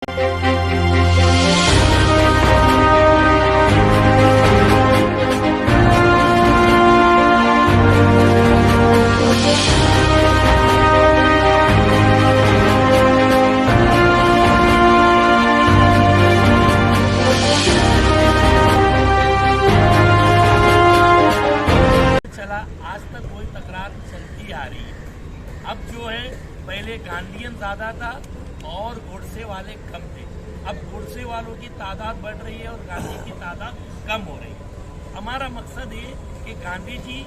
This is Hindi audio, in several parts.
आज तक कोई तकरार चलती आ रही है। अब जो है पहले गांधीयन ज्यादा था और गोडसे वाले कम थे। अब गोडसे वालों की तादाद बढ़ रही है और गांधी की तादाद कम हो रही है। हमारा मकसद ये कि गांधी जी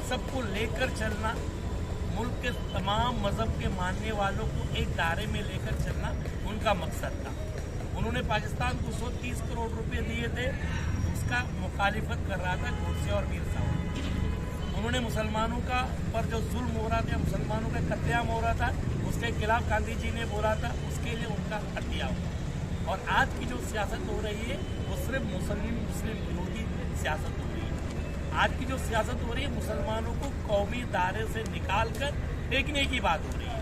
सबको लेकर चलना, मुल्क के तमाम मजहब के मानने वालों को एक दायरे में लेकर चलना उनका मकसद था। उन्होंने पाकिस्तान को 130 करोड़ रुपए दिए थे, उसका मुखालिफत कर रहा था गोडसे और मीर साहब। उन्होंने मुसलमानों का पर जो जुल्म हो रहा था, मुसलमानों का कत्लेआम हो रहा था, उसके खिलाफ गांधी जी ने बोला था, उसके लिए उनका हत्या हुआ। और आज की जो सियासत हो रही है वो सिर्फ मुस्लिम विरोधी सियासत हो रही है। आज की जो सियासत हो रही है मुसलमानों को कौमी दायरे से निकाल कर फेंकने की बात हो रही है।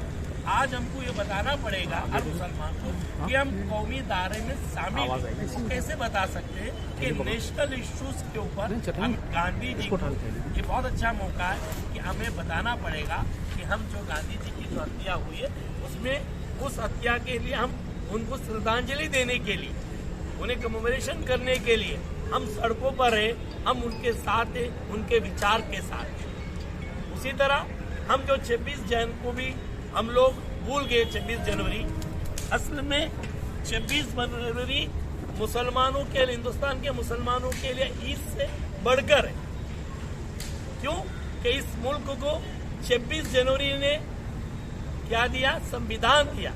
आज हमको ये बताना पड़ेगा हर मुसलमान को कि हम कौमी दायरे में शामिल हैं। कैसे बता सकते हैं कि नेशनल इश्यूज के ऊपर हम गांधी जी को, ये बहुत अच्छा मौका है कि हमें बताना पड़ेगा कि हम जो गांधी जी की जो हत्या हुई है उसमें उस हत्या के लिए हम उनको श्रद्धांजलि देने के लिए, उन्हें कमेमोरेशन करने के लिए हम सड़कों पर है, हम उनके साथ हैं, उनके विचार के साथ हैं। उसी तरह हम जो 26 जैन को भी हम लोग भूल गए। 26 जनवरी असल में 26 जनवरी मुसलमानों के लिए, हिंदुस्तान के मुसलमानों के लिए ईद से बढ़कर है। क्यों कि इस मुल्क को 26 जनवरी ने क्या दिया? संविधान दिया।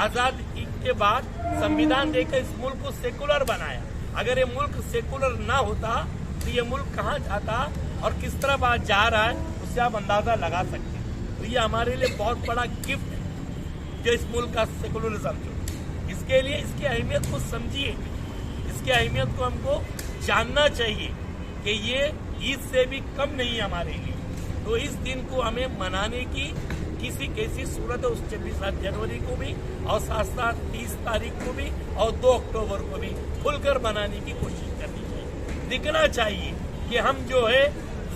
आजादी के बाद संविधान देकर इस मुल्क को सेकुलर बनाया। अगर ये मुल्क सेकुलर ना होता तो ये मुल्क कहाँ जाता और किस तरफ आज जा रहा है उससे आप अंदाजा लगा सकते हैं। तो ये हमारे लिए बहुत बड़ा गिफ्ट है जो इस मुल्क का सेकुलरिज्म जो, इसके लिए इसकी अहमियत को समझिए, इसकी अहमियत को हमको जानना चाहिए कि ये ईद से भी कम नहीं है हमारे लिए। तो इस दिन को हमें मनाने की किसी कैसी सूरत है उस 26 जनवरी को भी और साथ साथ 30 तारीख को भी और 2 अक्टूबर को भी खुलकर मनाने की कोशिश करनी चाहिए। दिखना चाहिए कि हम जो है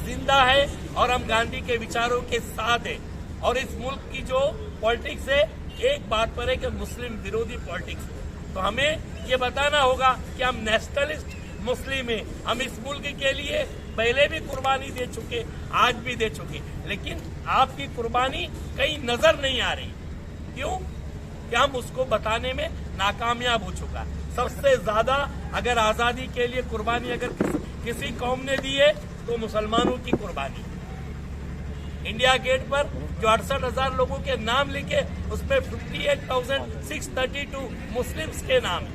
जिंदा है और हम गांधी के विचारों के साथ है। और इस मुल्क की जो पॉलिटिक्स है एक बात पर है कि मुस्लिम विरोधी पॉलिटिक्स है। तो हमें ये बताना होगा कि हम नेशनलिस्ट मुस्लिम हैं। हम इस मुल्क के लिए पहले भी कुर्बानी दे चुके, आज भी दे चुके, लेकिन आपकी कुर्बानी कहीं नजर नहीं आ रही। क्यों? कि हम उसको बताने में नाकामयाब हो चुका। सबसे ज्यादा अगर आजादी के लिए कुर्बानी अगर किसी कौम ने दी है तो मुसलमानों की कुर्बानी। इंडिया गेट पर जो 68,000 लोगों के नाम लिखे उसमें 58,632 मुस्लिम्स के नाम है।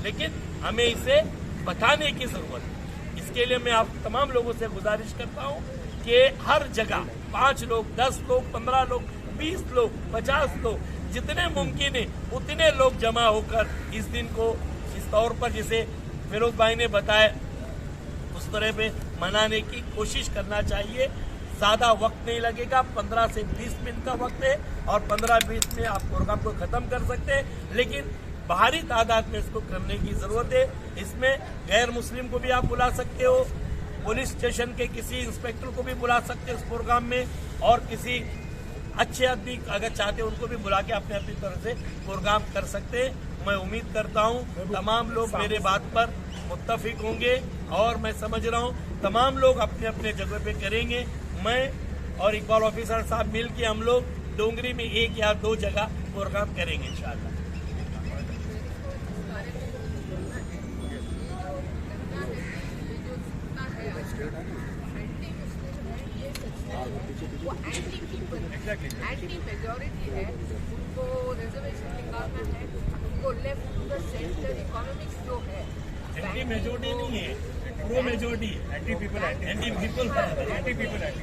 लेकिन हमें इसे बताने की जरूरत है। इसके लिए मैं आप तमाम लोगों से गुजारिश करता हूं कि हर जगह 5 लोग, 10 लोग, 15 लोग, 20 लोग, 50 लोग, जितने मुमकिन है उतने लोग जमा होकर इस दिन को इस तौर पर जिसे फिरोज भाई ने बताया उस तरह पे मनाने की कोशिश करना चाहिए। ज्यादा वक्त नहीं लगेगा, 15 से 20 मिनट का वक्त है और 15-20 में आप प्रोग्राम को खत्म कर सकते हैं। लेकिन भारी तादाद में इसको करने की जरूरत है। इसमें गैर मुस्लिम को भी आप बुला सकते हो, पुलिस स्टेशन के किसी इंस्पेक्टर को भी बुला सकते हो इस प्रोग्राम में, और किसी अच्छे आदमी अगर चाहते हैं उनको भी बुला के अपने अपनी तरफ से प्रोग्राम कर सकते हैं। मैं उम्मीद करता हूं तमाम लोग मेरे बात पर मुत्तफिक होंगे और मैं समझ रहा हूं तमाम लोग अपने अपने जगह पे करेंगे। मैं और इकबाल ऑफिसर साहब मिल के हम लोग डोंगरी में 1 या 2 जगह प्रोग्राम करेंगे इंशाल्लाह। वो एंटी मेजॉरिटी है, उनको रिजर्वेशन निकालना है, उनको left to the centre economics जो है। एंटी मेजॉरिटी नहीं है, pro majority, anti people, anti people, anti people, anti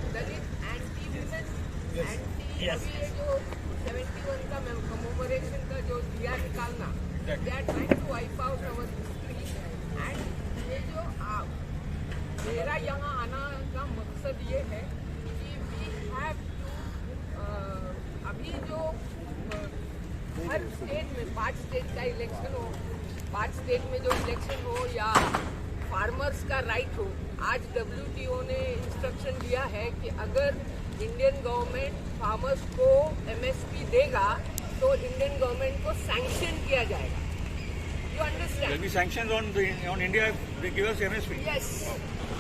women, anti ये जो 71 का कमेमोरेशन का जो दिया निकालना, they are trying to wipe out our history. And ये जो मेरा यहाँ आना का मकसद ये है कि वी हैव टू अभी जो हर स्टेट में 5 स्टेट का इलेक्शन हो, 5 स्टेट में जो इलेक्शन हो या फार्मर्स का राइट हो, आज WTO ने इंस्ट्रक्शन दिया है कि अगर इंडियन गवर्नमेंट फार्मर्स को MSP देगा तो इंडियन गवर्नमेंट को सैंक्शन किया जाएगा. You understand? There'll be sanctions on India if they give us MSP. Yes,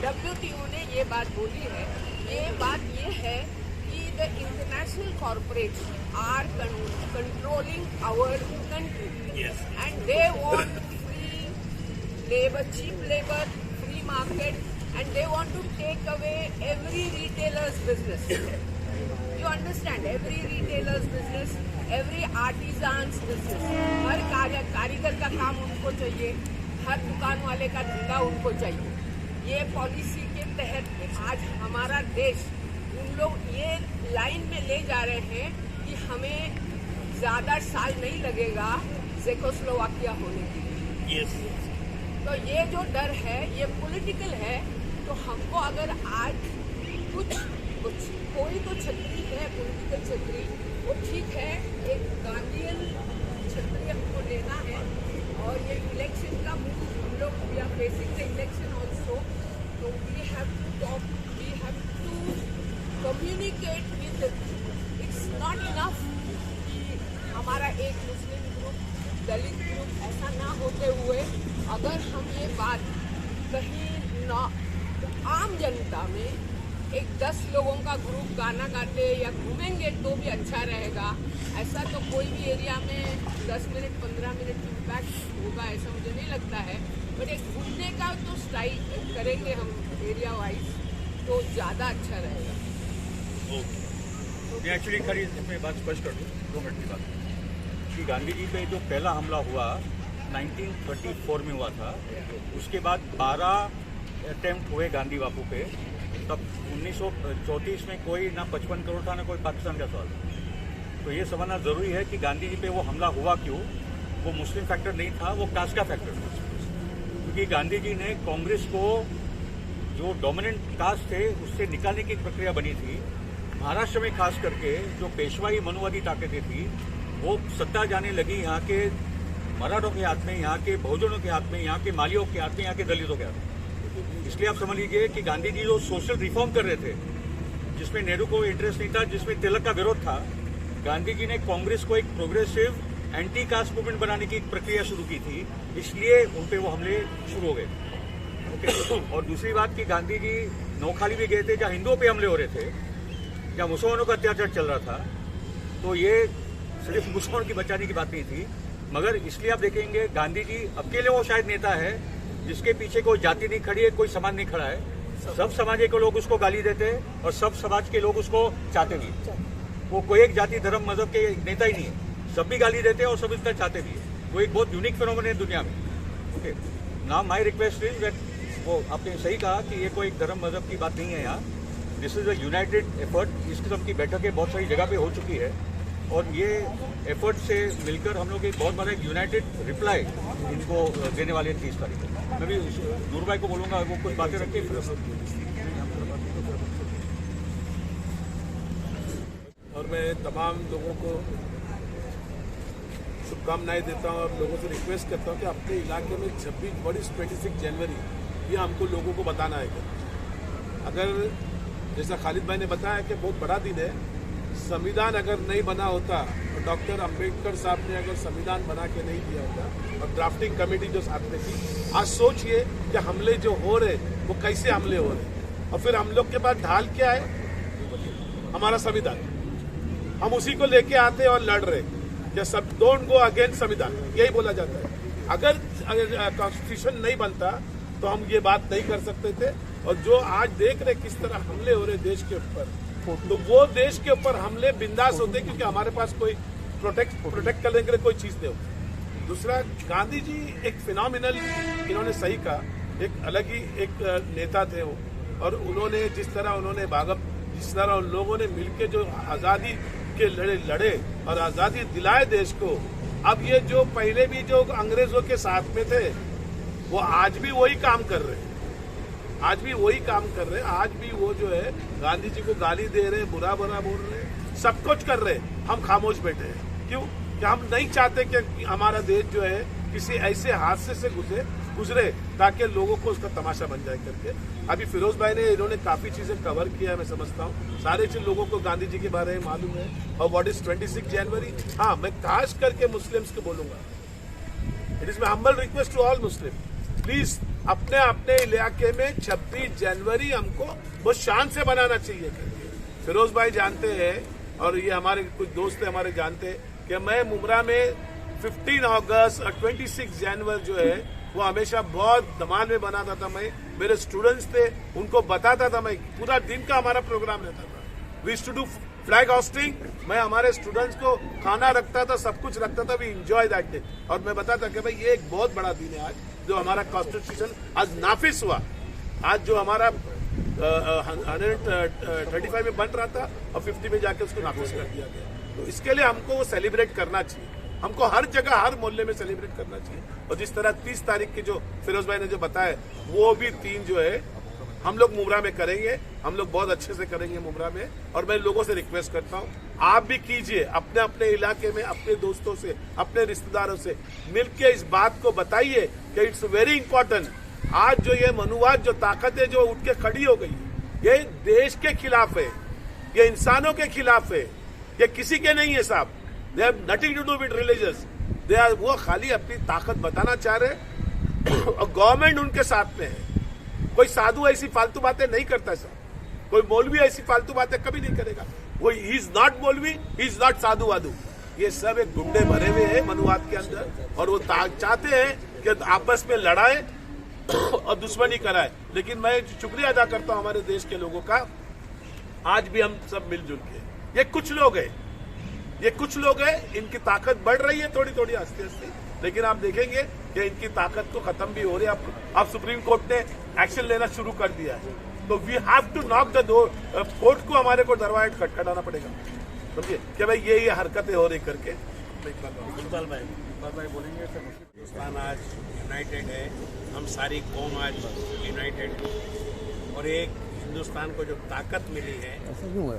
WTO ने ये बात बोली है. ये बात ये है कि the international corporates are controlling our country Yes. And they want free labour, cheap labour, free market, and they want to take away every retailer's business. You understand? Every retailer's business, every artisan's business. हर कारीगर का काम उनको चाहिए, हर दुकान वाले का धंधा उनको चाहिए. ये पॉलिसी के तहत आज हमारा देश उन लोग ये लाइन में ले जा रहे हैं कि हमें ज्यादा साल नहीं लगेगा चेकोस्लोवाकिया होने के लिए. Yes. तो ये जो डर है ये पॉलिटिकल है. तो हमको अगर आज कुछ कोई तो छतरी है, पॉलिटिकल छतरी, वो ठीक है, एक गांधीयन छतरी हमको लेना है. और ये इलेक्शन का हम लोग we are facing the election also, तो we have to talk, we have to communicate with. It's not enough कि हमारा एक मुस्लिम ग्रुप, दलित ग्रुप ऐसा ना होते हुए अगर हम ये बात कहीं ना आम जनता में एक 10 लोगों का ग्रुप गाना गाते या घूमेंगे तो भी अच्छा रहेगा. ऐसा तो कोई भी एरिया में 10 मिनट 15 मिनट इम्पैक्ट होगा ऐसा मुझे नहीं लगता है. बट एक घूमने का तो स्टाइल करेंगे हम एरिया वाइज तो ज़्यादा अच्छा रहेगा. मैं एक्चुअली खरी इसमें बात स्पष्ट कर दूँ, 2 मिनट की बात. कि गांधी जी पे जो पहला हमला हुआ 1934 में हुआ था, उसके बाद 12 अटेम्प्ट हुए गांधी बापू पे. तब 1934 में कोई ना 55 करोड़ था ना कोई पाकिस्तान का सवाल. तो ये समझना जरूरी है कि गांधी जी पे वो हमला हुआ क्यों. वो मुस्लिम फैक्टर नहीं था, वो कास्ट का फैक्टर था. क्योंकि गांधी जी ने कांग्रेस को जो डोमिनेंट कास्ट थे उससे निकालने की प्रक्रिया बनी थी. महाराष्ट्र में खास करके जो पेशवाई मनुवादी ताकतें थी वो सत्ता जाने लगी यहाँ के मराठों के हाथ में, यहाँ के बहुजनों के हाथ में, यहाँ के मालियों के हाथ में, यहाँ के दलितों के हाथ में. इसलिए आप समझ लीजिए कि गांधी जी जो सोशल रिफॉर्म कर रहे थे, जिसमें नेहरू को इंटरेस्ट नहीं था, जिसमें तिलक का विरोध था, गांधी जी ने कांग्रेस को एक प्रोग्रेसिव एंटी कास्ट मूवमेंट बनाने की एक प्रक्रिया शुरू की थी. इसलिए उन पे वो हमले शुरू हो गए. ओके. और दूसरी बात कि गांधी जी नौखाली भी गए थे जहाँ हिंदुओं पे हमले हो रहे थे, जहाँ मुसलमानों का अत्याचार चल रहा था. तो ये सिर्फ मुसलमानों की बचाने की बात नहीं थी, मगर इसलिए आप देखेंगे गांधी जी अकेले वो शायद नेता है जिसके पीछे कोई जाति नहीं खड़ी है, कोई समाज नहीं खड़ा है. सब समाज के लोग उसको गाली देते हैं और सब समाज के लोग उसको चाहते भी. वो कोई एक जाति धर्म मजहब के नेता ही नहीं है, सब भी गाली देते हैं और सब इसका चाहते भी है. वो एक बहुत यूनिक फिनोमेनन है दुनिया में. Okay. Now my request is that, वो आपने सही कहा कि ये कोई धर्म मजहब की बात नहीं है यहाँ. This is a United effort. इस किस्म की बैठकें बहुत सारी जगह पे हो चुकी है और ये एफर्ट से मिलकर हम लोग एक बहुत बड़ा एक यूनाइटेड रिप्लाई इनको देने वाले 30 तारीख को. मैं भी नूर भाई को बोलूँगा वो कुछ बातें रखें. और मैं तमाम लोगों को शुभकामनाएं देता हूं और लोगों से रिक्वेस्ट करता हूं कि अपने इलाके में 26 जनवरी ये हमको लोगों को बताना है. अगर जैसा खालिद भाई ने बताया कि बहुत बड़ा दिन है, संविधान अगर नहीं बना होता और डॉक्टर अंबेडकर साहब ने अगर संविधान बना के नहीं दिया होता और ड्राफ्टिंग कमेटी जो साथ में थी, आज सोचिए कि हमले जो हो रहे वो कैसे हमले हो रहे. और फिर हम लोग के पास ढाल क्या है? हमारा संविधान. हम उसी को लेके आते और लड़ रहे कि सब डोंट गो अगेंस्ट संविधान, यही बोला जाता है. अगर कॉन्स्टिट्यूशन नहीं बनता तो हम ये बात नहीं कर सकते थे. और जो आज देख रहे किस तरह हमले हो रहे देश के ऊपर, तो वो देश के ऊपर हमले बिंदास होते क्योंकि हमारे पास कोई प्रोटेक्ट करने के लिए कोई चीज नहीं होती. दूसरा, गांधी जी एक फिनोमिनल, इन्होंने सही कहा, एक अलग ही एक नेता थे वो. और उन्होंने जिस तरह उन लोगों ने मिलकर जो आजादी के लड़े और आजादी दिलाए देश को. अब ये जो पहले भी जो अंग्रेजों के साथ में थे वो आज भी वही काम कर रहे हैं. आज भी वो जो है गांधी जी को गाली दे रहे हैं, बुरा बोल रहे हैं, सब कुछ कर रहे हैं. हम खामोश बैठे हैं. क्यों? कि हम नहीं चाहते कि हमारा देश जो है किसी ऐसे हादसे से गुजरे ताकि लोगों को उसका तमाशा बन जाए करके। अभी फिरोज भाई ने इन्होंने काफी चीजें कवर किया है, मैं समझता हूँ सारे चीज लोगों को गांधी जी के बारे में मालूम है। और व्हाट इज 26 जनवरी, हाँ मैं खास करके मुस्लिम्स को बोलूंगा, it is my humble request to all Muslim, please अपने अपने इलाके में 26 जनवरी हमको बहुत शान से बनाना चाहिए। फिरोज भाई जानते हैं और ये हमारे कुछ दोस्त हैं हमारे जानते हैं कि मैं मुमरा में 15 अगस्त और 26 जनवरी जो है वो हमेशा बहुत धमाल में बनाता था। मैं मेरे स्टूडेंट्स थे उनको बताता था, मैं पूरा दिन का हमारा प्रोग्राम रहता था। We used to do flag hosting, मैं हमारे स्टूडेंट्स को खाना रखता था, सब कुछ रखता था, वी एंजॉय दैट डे। और मैं बताता कि भाई ये एक बहुत बड़ा दिन है आज, जो हमारा कॉन्स्टिट्यूशन आज नाफिज हुआ। आज जो हमारा 135 में बन रहा था और 50 में जाके उसको नाफिज कर दिया गया। तो इसके लिए हमको वो सेलिब्रेट करना चाहिए, हमको हर जगह हर मोहल्ले में सेलिब्रेट करना चाहिए। और जिस तरह 30 तारीख की जो फिरोज भाई ने जो बताया वो भी 3 जो है हम लोग मुमरा में करेंगे, हम लोग बहुत अच्छे से करेंगे मुमरा में। और मैं लोगों से रिक्वेस्ट करता हूँ आप भी कीजिए, अपने अपने इलाके में अपने दोस्तों से अपने रिश्तेदारों से मिलकर इस बात को बताइए कि इट्स वेरी इंपॉर्टेंट। आज जो ये मनुवाद जो ताकतें जो उठ के खड़ी हो गई, ये देश के खिलाफ है, ये इंसानों के खिलाफ है, ये किसी के नहीं है साहब। They have nothing to do with religious, they are वो खाली अपनी ताकत बताना चाह रहे और गवर्नमेंट उनके साथ में है। कोई साधु ऐसी फालतू बातें नहीं करता सर, कोई मौलवी ऐसी फालतू बातें कभी नहीं करेगा। वो ही इज नॉट मौलवी, ही इज नॉट साधु वाधु, ये सब एक गुंडे भरे हुए हैं मनुवाद के अंदर। और वो चाहते हैं कि आपस में लड़ाए और दुश्मनी कराए। लेकिन मैं शुक्रिया अदा करता हूं हमारे देश के लोगों का, आज भी हम सब मिलजुल के, ये कुछ लोग हैं, इनकी ताकत बढ़ रही है थोड़ी थोड़ी आस्ते आस्ते, लेकिन आप देखेंगे कि इनकी ताकत तो खत्म भी हो रही है। अब सुप्रीम कोर्ट ने एक्शन लेना शुरू कर दिया है, तो we have to knock the door, court को हमारे को दरवाजा खटखटाना पड़ेगा, समझिए कि भाई ये हरकतें हो रही करके। इकबाल भाई बोलेंगे सर। हिंदुस्तान आज यूनाइटेड है, हम सारी कौम आज यूनाइटेड है और एक हिंदुस्तान को जो ताकत मिली है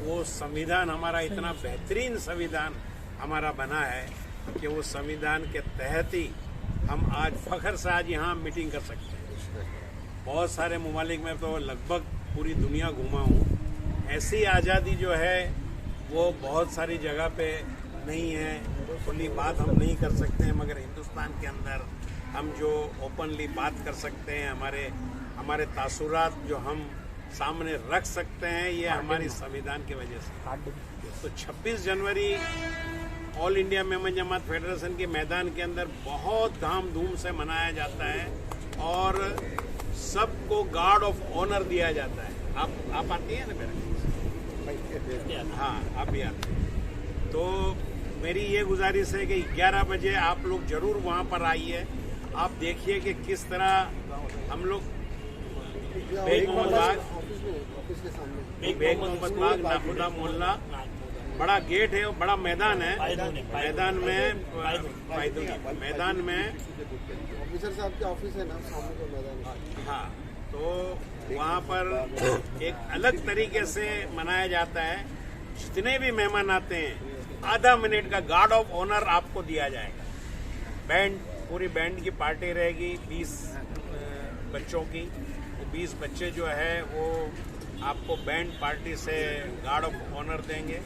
वो संविधान हमारा इतना बेहतरीन संविधान हमारा बना है कि वो संविधान के तहत ही हम आज फख्र से आज यहाँ मीटिंग कर सकते हैं। बहुत सारे ममालिक में तो लगभग पूरी दुनिया घूमा हूँ, ऐसी आज़ादी जो है वो बहुत सारी जगह पे नहीं है, खुली बात हम नहीं कर सकते हैं, मगर हिंदुस्तान के अंदर हम जो ओपनली बात कर सकते हैं, हमारे तासुरात जो हम सामने रख सकते हैं, ये हमारी संविधान की वजह से। तो 26 जनवरी ऑल इंडिया मेमन जमात फेडरेशन के मैदान के अंदर बहुत धामधूम से मनाया जाता है और सबको गार्ड ऑफ ऑनर दिया जाता है। आप आती हैं ना मेरे? हाँ, आप भी आते हैं। तो मेरी ये गुजारिश है कि 11 बजे आप लोग जरूर वहाँ पर आइए। आप देखिए कि किस तरह हम लोग बेग मोहम्मद बाग नाखुदा मोहल्ला, बड़ा गेट है और बड़ा मैदान है, मैदान में ऑफिसर साहब के ऑफिस है ना सामने का मैदान। हाँ, तो वहाँ पर एक अलग तरीके से मनाया जाता है। जितने भी मेहमान आते हैं आधा मिनट का गार्ड ऑफ ऑनर आपको दिया जाएगा। बैंड, पूरी बैंड की पार्टी रहेगी 20 बच्चों की, तो 20 बच्चे जो है वो आपको बैंड पार्टी से गार्ड ऑफ ऑनर देंगे।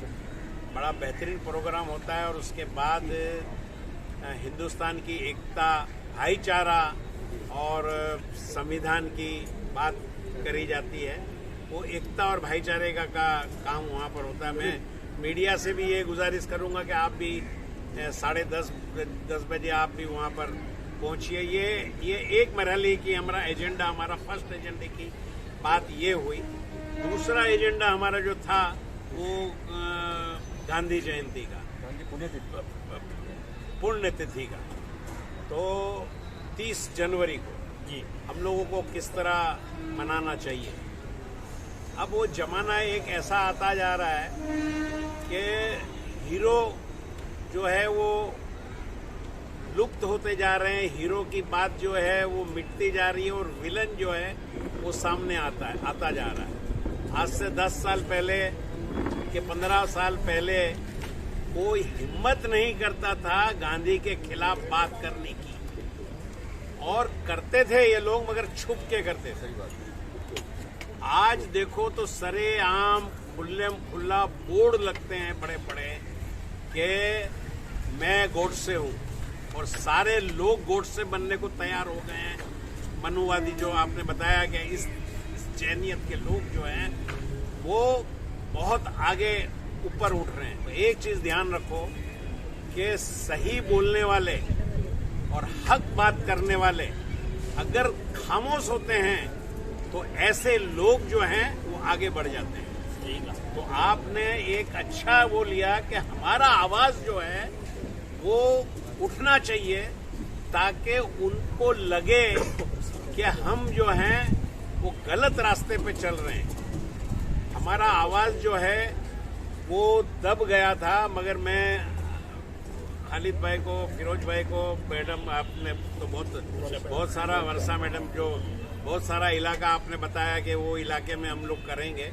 बड़ा बेहतरीन प्रोग्राम होता है और उसके बाद हिंदुस्तान की एकता, भाईचारा और संविधान की बात करी जाती है। वो एकता और भाईचारे का काम वहाँ पर होता है। मैं मीडिया से भी ये गुजारिश करूँगा कि आप भी 10:30 बजे आप भी वहाँ पर पहुँचिए। ये एक मरहले की हमारा फर्स्ट एजेंडे की बात ये हुई। दूसरा एजेंडा हमारा जो था वो गांधी जयंती का, पुण्यतिथि का, तो 30 जनवरी को जी हम लोगों को किस तरह मनाना चाहिए। अब वो जमाना एक ऐसा आता जा रहा है कि हीरो जो है वो लुप्त होते जा रहे हैं, हीरो की बात जो है वो मिटती जा रही है और विलन जो है वो सामने आता जा रहा है। आज से 10 साल पहले के 15 साल पहले कोई हिम्मत नहीं करता था गांधी के खिलाफ बात करने की, और करते थे ये लोग मगर छुप के करते थे। आज देखो तो सरेआम खुल्ला बोर्ड लगते हैं बड़े बड़े कि मैं गोडसे हूं, और सारे लोग गोडसे बनने को तैयार हो गए हैं। मनुवादी जो आपने बताया कि इस जैनियत के लोग जो हैं वो बहुत आगे ऊपर उठ रहे हैं। तो एक चीज ध्यान रखो कि सही बोलने वाले और हक बात करने वाले अगर खामोश होते हैं तो ऐसे लोग जो हैं वो आगे बढ़ जाते हैं। तो आपने एक अच्छा वो लिया कि हमारा आवाज जो है वो उठना चाहिए ताकि उनको लगे कि हम जो हैं वो गलत रास्ते पे चल रहे हैं। हमारा आवाज जो है वो दब गया था, मगर मैं खालिद भाई को, फिरोज भाई को, मैडम आपने तो बहुत सारा, वर्षा मैडम जो बहुत सारा इलाका आपने बताया कि वो इलाके में हम लोग करेंगे।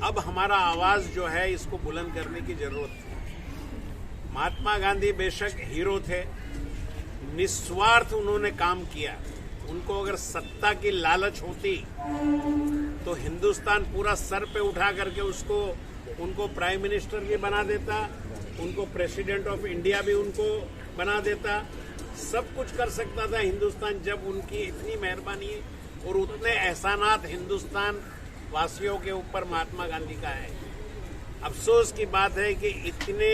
अब हमारा आवाज जो है इसको बुलंद करने की जरूरत है। महात्मा गांधी बेशक हीरो थे, निस्वार्थ उन्होंने काम किया। उनको अगर सत्ता की लालच होती तो हिंदुस्तान पूरा सर पे उठा करके उनको प्राइम मिनिस्टर भी बना देता, उनको प्रेसिडेंट ऑफ इंडिया भी उनको बना देता, सब कुछ कर सकता था हिंदुस्तान, जब उनकी इतनी मेहरबानी और उतने एहसानात हिंदुस्तान वासियों के ऊपर महात्मा गांधी का है। अफसोस की बात है कि इतने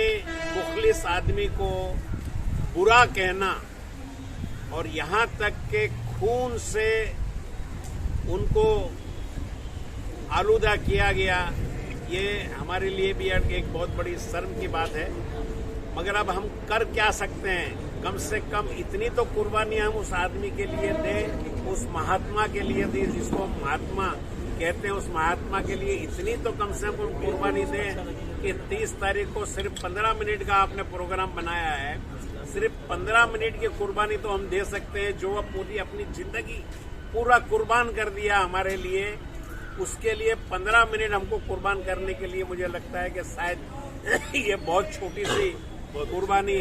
मुखलिस आदमी को बुरा कहना और यहाँ तक के खून से उनको आलूदा किया गया, ये हमारे लिए भी एक बहुत बड़ी शर्म की बात है। मगर अब हम कर क्या सकते हैं? कम से कम इतनी तो कुर्बानी हम उस आदमी के लिए दें, उस महात्मा के लिए दें, जिसको महात्मा कहते हैं, उस महात्मा के लिए इतनी तो कम से कम कुर्बानी दें कि 30 तारीख को सिर्फ 15 मिनट का आपने प्रोग्राम बनाया है, सिर्फ 15 मिनट की कुर्बानी तो हम दे सकते हैं। जो अब पूरी अपनी जिंदगी पूरा कुर्बान कर दिया हमारे लिए, उसके लिए 15 मिनट हमको कुर्बान करने के लिए मुझे लगता है कि शायद ये बहुत छोटी सी कुर्बानी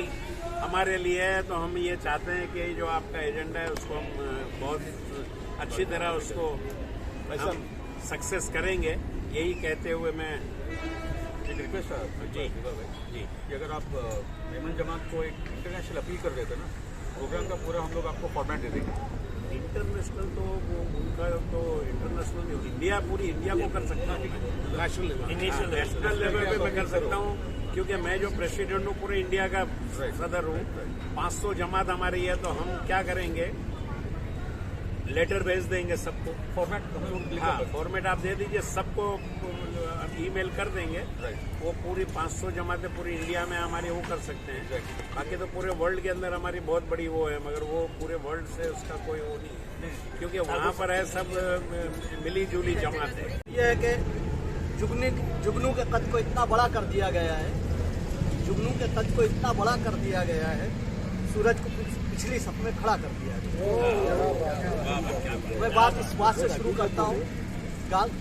हमारे लिए है। तो हम ये चाहते हैं कि जो आपका एजेंडा है उसको हम बहुत अच्छी तरह उसको हम सक्सेस करेंगे। यही कहते हुए मैं एक रिक्वेस्ट है जी कि अगर आप मेमन जमात को एक इंटरनेशनल अपील कर देते ना, प्रोग्राम का पूरा हम लोग आपको फॉर्मेट दे देंगे। इंटरनेशनल तो वो उनका तो इंटरनेशनल नहीं, इंडिया पूरी इंडिया को कर सकता है, नेशनल लेवल पे मैं कर सकता हूँ, क्योंकि मैं जो प्रेसिडेंट हूँ पूरे इंडिया का सदर हूँ। 500 जमात हमारी है, तो हम क्या करेंगे, लेटर भेज देंगे सबको। फॉर्मेट आप दे दीजिए, सबको ईमेल कर देंगे। वो पूरी 500 जमातें पूरी इंडिया में हमारी वो कर सकते हैं। बाकी तो पूरे वर्ल्ड के अंदर हमारी बहुत बड़ी वो है, मगर वो पूरे वर्ल्ड से उसका कोई वो नहीं है, क्योंकि वहाँ पर है सब मिली जुली जमात है। ये है कि जुगनू के कद को इतना बड़ा कर दिया गया है, जुगनू के कद को इतना बड़ा कर दिया गया है, सूरज को पिछली सफ में खड़ा कर दिया गया। मैं बात इस बात से शुरू करता हूँ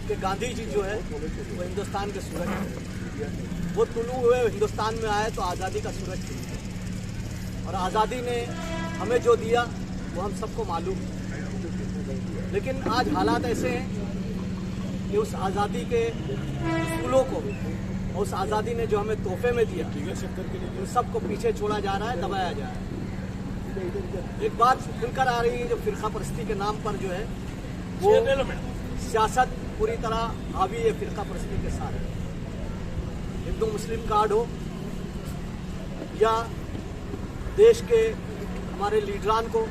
कि गांधी जी जो है वो हिंदुस्तान के सूरज है। वो तुलू हुए हिंदुस्तान में आए तो आज़ादी का सूरज खिला, और आज़ादी ने हमें जो दिया वो हम सबको मालूम है। लेकिन आज हालात ऐसे हैं कि उस आज़ादी के फूलों को, उस आज़ादी ने जो हमें तोहफे में दिया, उन सबको पीछे छोड़ा जा रहा है, दबाया जा रहा है। एक बात खुलकर आ रही है, जो फिरका परस्ती के नाम पर जो है वो सियासत पूरी तरह हावी है फिरका परस्ती के साथ। हिंदू मुस्लिम कार्ड हो या देश के हमारे लीडरान को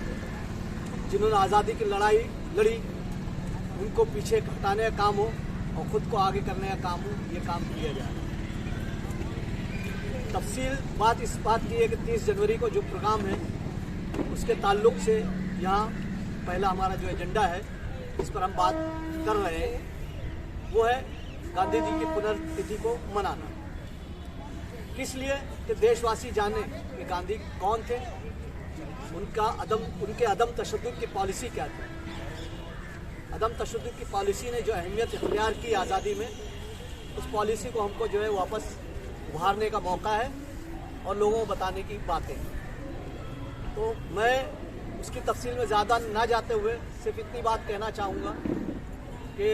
जिन्होंने आज़ादी की लड़ाई लड़ी, उनको पीछे हटाने का काम हो और खुद को आगे करने का काम हो, ये काम किया जा रहा है। तफसील बात इस बात की है कि 30 जनवरी को जो प्रोग्राम है उसके ताल्लुक से यहाँ पहला हमारा जो एजेंडा है इस पर हम बात कर रहे हैं, वो है गांधी जी की पुनर्तिथि को मनाना। किस लिए? कि देशवासी जाने कि गांधी कौन थे, उनके अदम तशद्दुद की पॉलिसी क्या थी। अदम तशद्दुद की पॉलिसी ने जो अहमियत इख्तियार की आज़ादी में, उस पॉलिसी को हमको जो है वापस उभारने का मौका है। और लोगों को बताने की बातें। तो मैं उसकी तफसील में ज़्यादा ना जाते हुए सिर्फ इतनी बात कहना चाहूँगा कि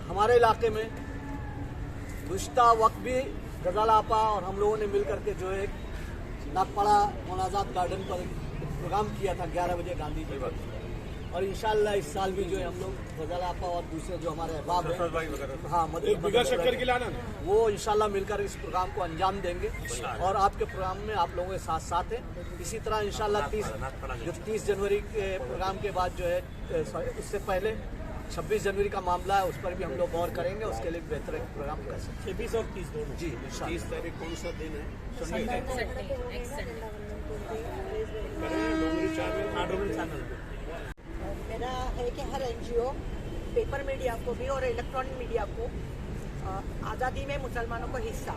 हमारे इलाके में गुज़िश्ता वक्त भी गजाला आपा और हम लोगों ने मिल करके जो है नागपाड़ा मोनाजात गार्डन पर प्रोग्राम किया था 11 बजे गांधी जी पर, और इंशाल्लाह इस साल भी जो है हम लोग गजाला आपा और दूसरे जो हमारे अहबाब हैं, हाँ वो इंशाल्लाह मिलकर इस प्रोग्राम को अंजाम देंगे और आपके प्रोग्राम में आप लोगों के साथ साथ हैं। इसी तरह इंशाल्लाह 30 जनवरी के प्रोग्राम के बाद जो है उससे पहले 26 जनवरी का मामला है, उस पर भी हम लोग गौर करेंगे, उसके लिए बेहतर प्रोग्राम कर सकते हैं। 26 और 30 दोनों जी 30 तारीख कौन सा दिन है? मेरा है कि हर एनजीओ पेपर मीडिया को भी और इलेक्ट्रॉनिक मीडिया को आज़ादी में मुसलमानों का हिस्सा,